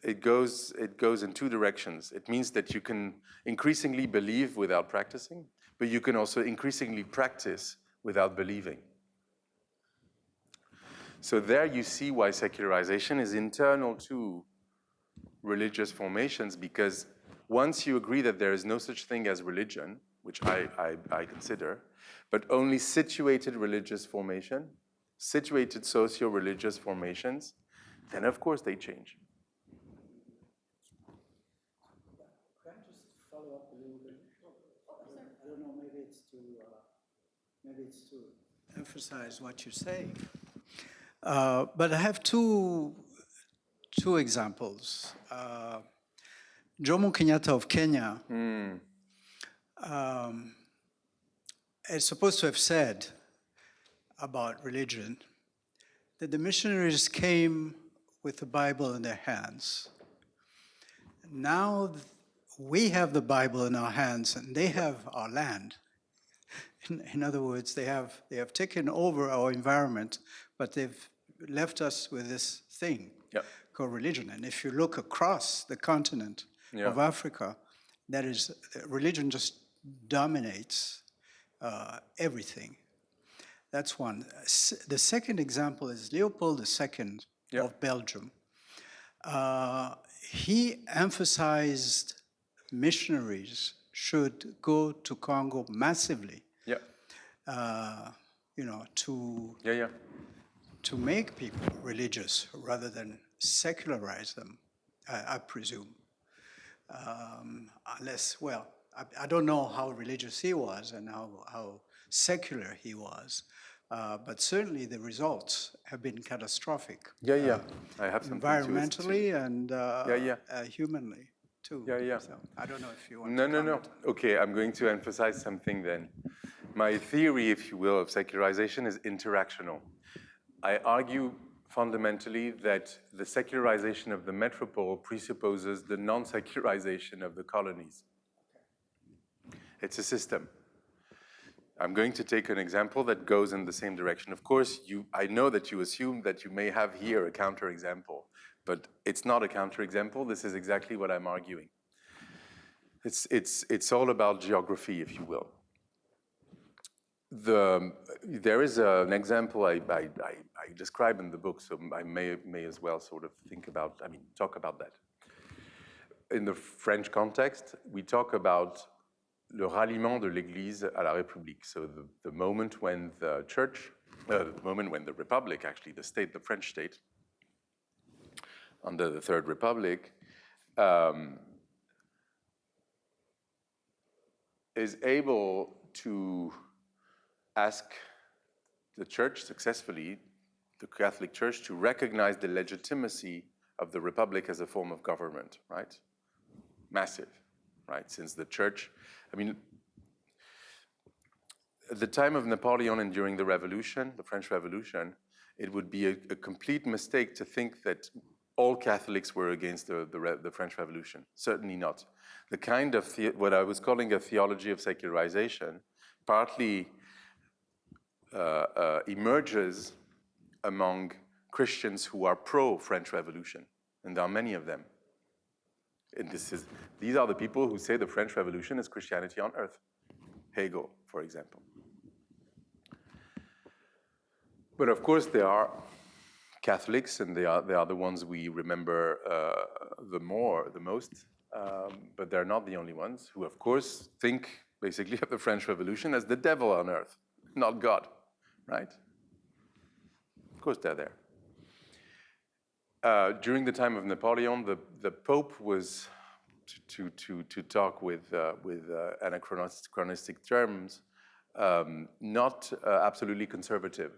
in two directions. It means that you can increasingly believe without practicing, but you can also increasingly practice without believing. So there you see why secularization is internal to religious formations, because once you agree that there is no such thing as religion, which I consider, but only situated religious formation, situated socio-religious formations, then of course they change. Can I just follow up a little bit? I don't know, maybe it's to emphasize what you say. But I have two examples. Jomo Kenyatta of Kenya is supposed to have said about religion that the missionaries came with the Bible in their hands. Now we have the Bible in our hands and they have our land. In other words, they have taken over our environment, but they've left us with this thing called religion. And if you look across the continent of Africa, that is, religion just dominates everything. That's one. The second example is Leopold II of Belgium. He emphasized missionaries should go to Congo massively. To make people religious rather than secularize them, I presume. I don't know how religious he was and how secular he was, but certainly the results have been catastrophic. I have something environmentally and humanly too. So I don't know if you want to comment. No. Okay, I'm going to emphasize something then. My theory, if you will, of secularization is interactional. I argue fundamentally that the secularization of the metropole presupposes the non-secularization of the colonies. It's a system. I'm going to take an example that goes in the same direction. Of course, I know that you assume that you may have here a counterexample, but it's not a counterexample. This is exactly what I'm arguing. It's all about geography, if you will. There is an example I describe in the book, so I may as well sort of talk about that. In the French context, we talk about le ralliement de l'Église à la République. So the moment when the church, the moment when the Republic, actually the state, the French state, under the Third Republic, is able to ask the church successfully, the Catholic Church, to recognize the legitimacy of the Republic as a form of government, right? Massive, right? Since the church, at the time of Napoleon and during the Revolution, the French Revolution, it would be a complete mistake to think that all Catholics were against the French Revolution. Certainly not. The kind of what I was calling a theology of secularization partly emerges among Christians who are pro-French Revolution, and there are many of them. And these are the people who say the French Revolution is Christianity on earth. Hegel, for example. But of course, there are Catholics, and they are the ones we remember the most. But they're not the only ones who, of course, think basically of the French Revolution as the devil on earth, not God, right? Of course, they're there. During the time of Napoleon, the Pope was, to talk with anachronistic terms, not absolutely conservative.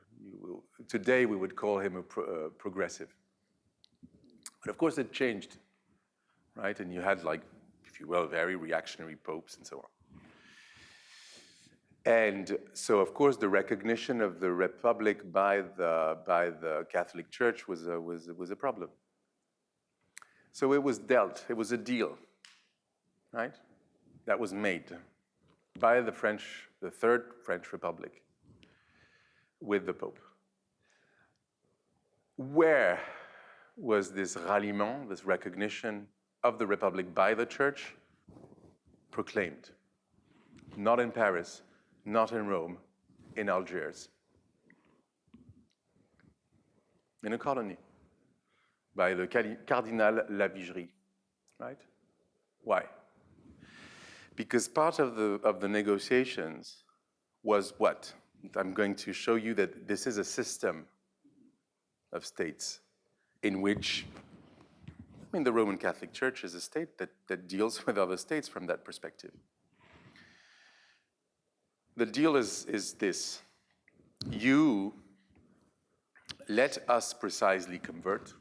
Today, we would call him a progressive. But of course, it changed, right? And you had, like, if you will, very reactionary popes and so on. And so, of course, the recognition of the Republic by the Catholic Church was a problem. So it was dealt. It was a deal, right? That was made by the Third French Republic, with the Pope. Where was this ralliement, this recognition of the Republic by the Church, proclaimed? Not in Paris, not in Rome, in Algiers. In a colony, by the Cardinal Lavigerie, right? Why? Because part of the negotiations was what? I'm going to show you that this is a system of states in which, I mean, the Roman Catholic Church is a state that deals with other states from that perspective. The deal is this: you let us precisely convert.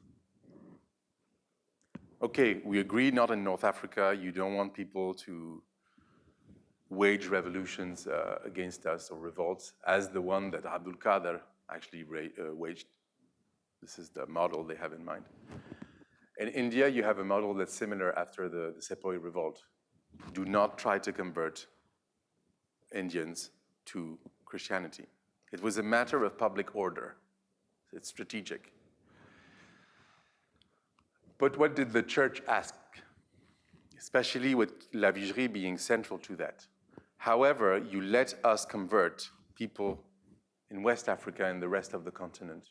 Okay, we agree, not in North Africa. You don't want people to wage revolutions against us or revolts, as the one that Abdul Qadir actually waged. This is the model they have in mind. In India, you have a model that's similar after the Sepoy revolt. Do not try to convert Indians to Christianity. It was a matter of public order. It's strategic. But what did the church ask? Especially with Lavigerie being central to that. However, you let us convert people in West Africa and the rest of the continent.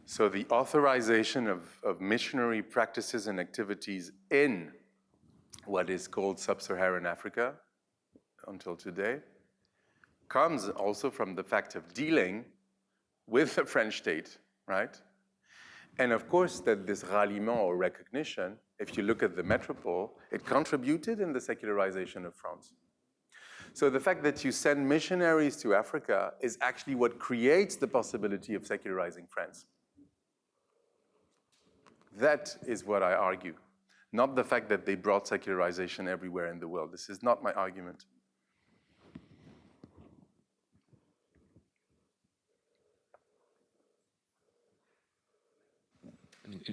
So the authorization of missionary practices and activities in what is called sub-Saharan Africa until today comes also from the fact of dealing with the French state, right? And of course, that this ralliement or recognition, if you look at the metropole, it contributed in the secularization of France. So the fact that you send missionaries to Africa is actually what creates the possibility of secularizing France. That is what I argue, not the fact that they brought secularization everywhere in the world. This is not my argument.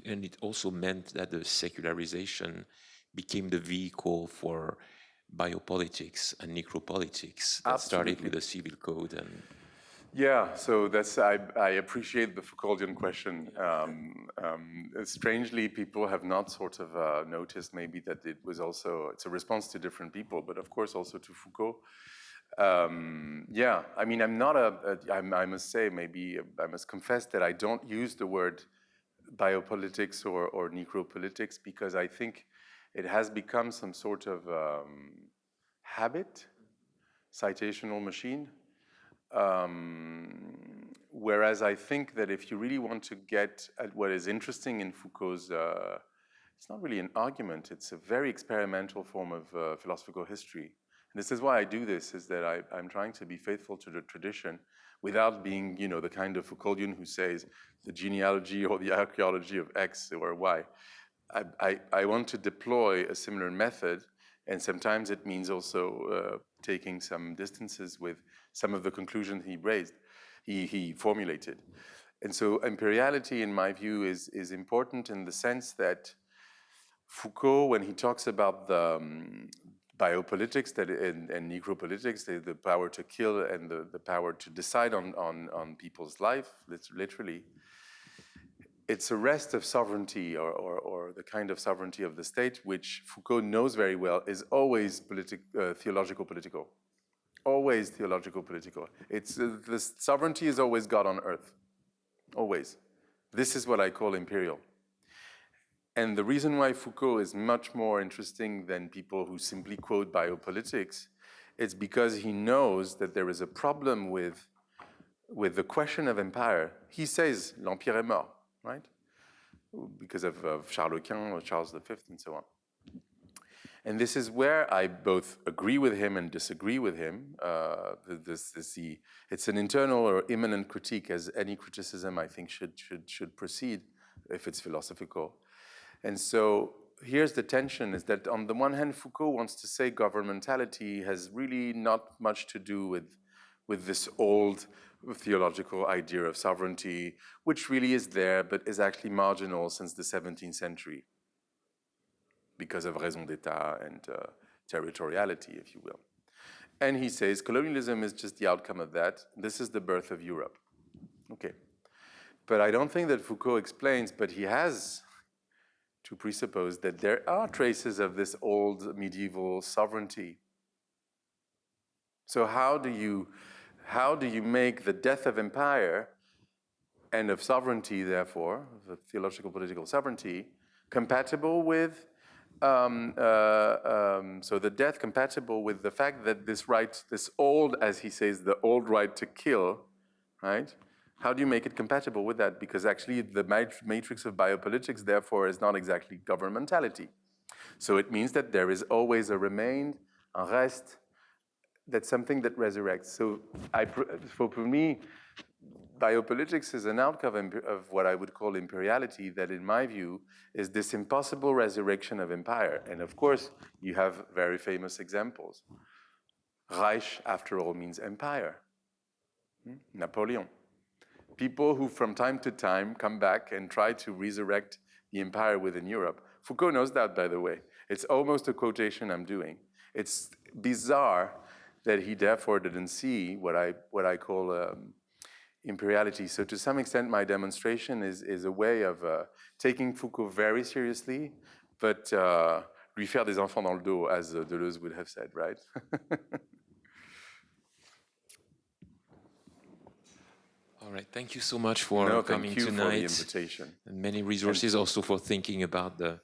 And it also meant that the secularization became the vehicle for biopolitics and necropolitics that started with the civil code. And yeah, so that's I appreciate the Foucauldian question. Strangely, people have not sort of noticed maybe that it's a response to different people, but of course also to Foucault. Yeah, I mean, I must say, maybe I must confess that I don't use the word biopolitics or necropolitics, because I think it has become some sort of habit, citational machine. Whereas I think that if you really want to get at what is interesting in Foucault's, it's not really an argument, it's a very experimental form of philosophical history. And this is why I do this, is that I'm trying to be faithful to the tradition without being, the kind of Foucauldian who says the genealogy or the archaeology of X or Y. I want to deploy a similar method And sometimes it means also taking some distances with some of the conclusions he formulated. And so imperiality, in my view, is important in the sense that Foucault, when he talks about the biopolitics and necropolitics, the power to kill and the power to decide on people's life, literally, it's a rest of sovereignty or the kind of sovereignty of the state, which Foucault knows very well is always theological political. Always theological political. The sovereignty is always God on earth. Always. This is what I call imperial. And the reason why Foucault is much more interesting than people who simply quote biopolitics is because he knows that there is a problem with the question of empire. He says, l'empire est mort, right? Because of Charles Quint or Charles V and so on. And this is where I both agree with him and disagree with him. It's an internal or immanent critique, as any criticism I think should proceed if it's philosophical. And so here's the tension, is that on the one hand, Foucault wants to say governmentality has really not much to do with this old theological idea of sovereignty, which really is there, but is actually marginal since the 17th century because of raison d'etat and territoriality, if you will. And he says colonialism is just the outcome of that. This is the birth of Europe. Okay. But I don't think that Foucault explains, but he has to presuppose that there are traces of this old medieval sovereignty. So how do you make the death of empire and of sovereignty, therefore, the theological political sovereignty, compatible with, so the death compatible with the fact that this right, this old, as he says, the old right to kill, right? How do you make it compatible with that? Because actually the matrix of biopolitics, therefore, is not exactly governmentality. So it means that there is always a remain, a reste, that's something that resurrects. So for me, biopolitics is an outcome of what I would call imperiality, that in my view is this impossible resurrection of empire. And of course, you have very famous examples. Reich, after all, means empire. Napoleon. People who from time to time come back and try to resurrect the empire within Europe. Foucault knows that, by the way. It's almost a quotation I'm doing. It's bizarre that he therefore didn't see what I call imperiality. So to some extent, my demonstration is a way of taking Foucault very seriously, but lui faire des enfants dans le dos, as Deleuze would have said, right? All right, thank you so much for coming tonight. Thank you for the invitation. And many resources also for thinking about the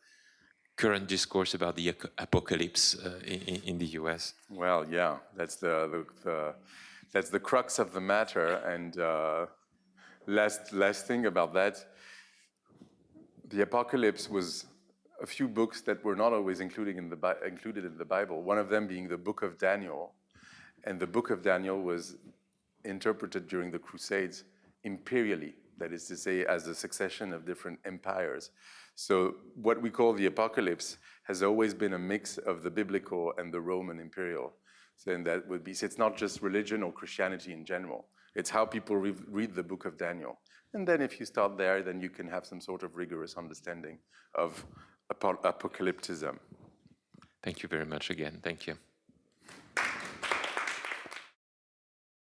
current discourse about the apocalypse in the US. Well, yeah, that's the crux of the matter. And last thing about that, the apocalypse was a few books that were not always included in the Bible. One of them being the Book of Daniel, and the Book of Daniel was interpreted during the Crusades imperially, that is to say, as a succession of different empires. So what we call the apocalypse has always been a mix of the biblical and the Roman imperial. So and that would be, so it's not just religion or Christianity in general. It's how people read the Book of Daniel. And then if you start there, then you can have some sort of rigorous understanding of apocalypticism. Thank you very much again. Thank you.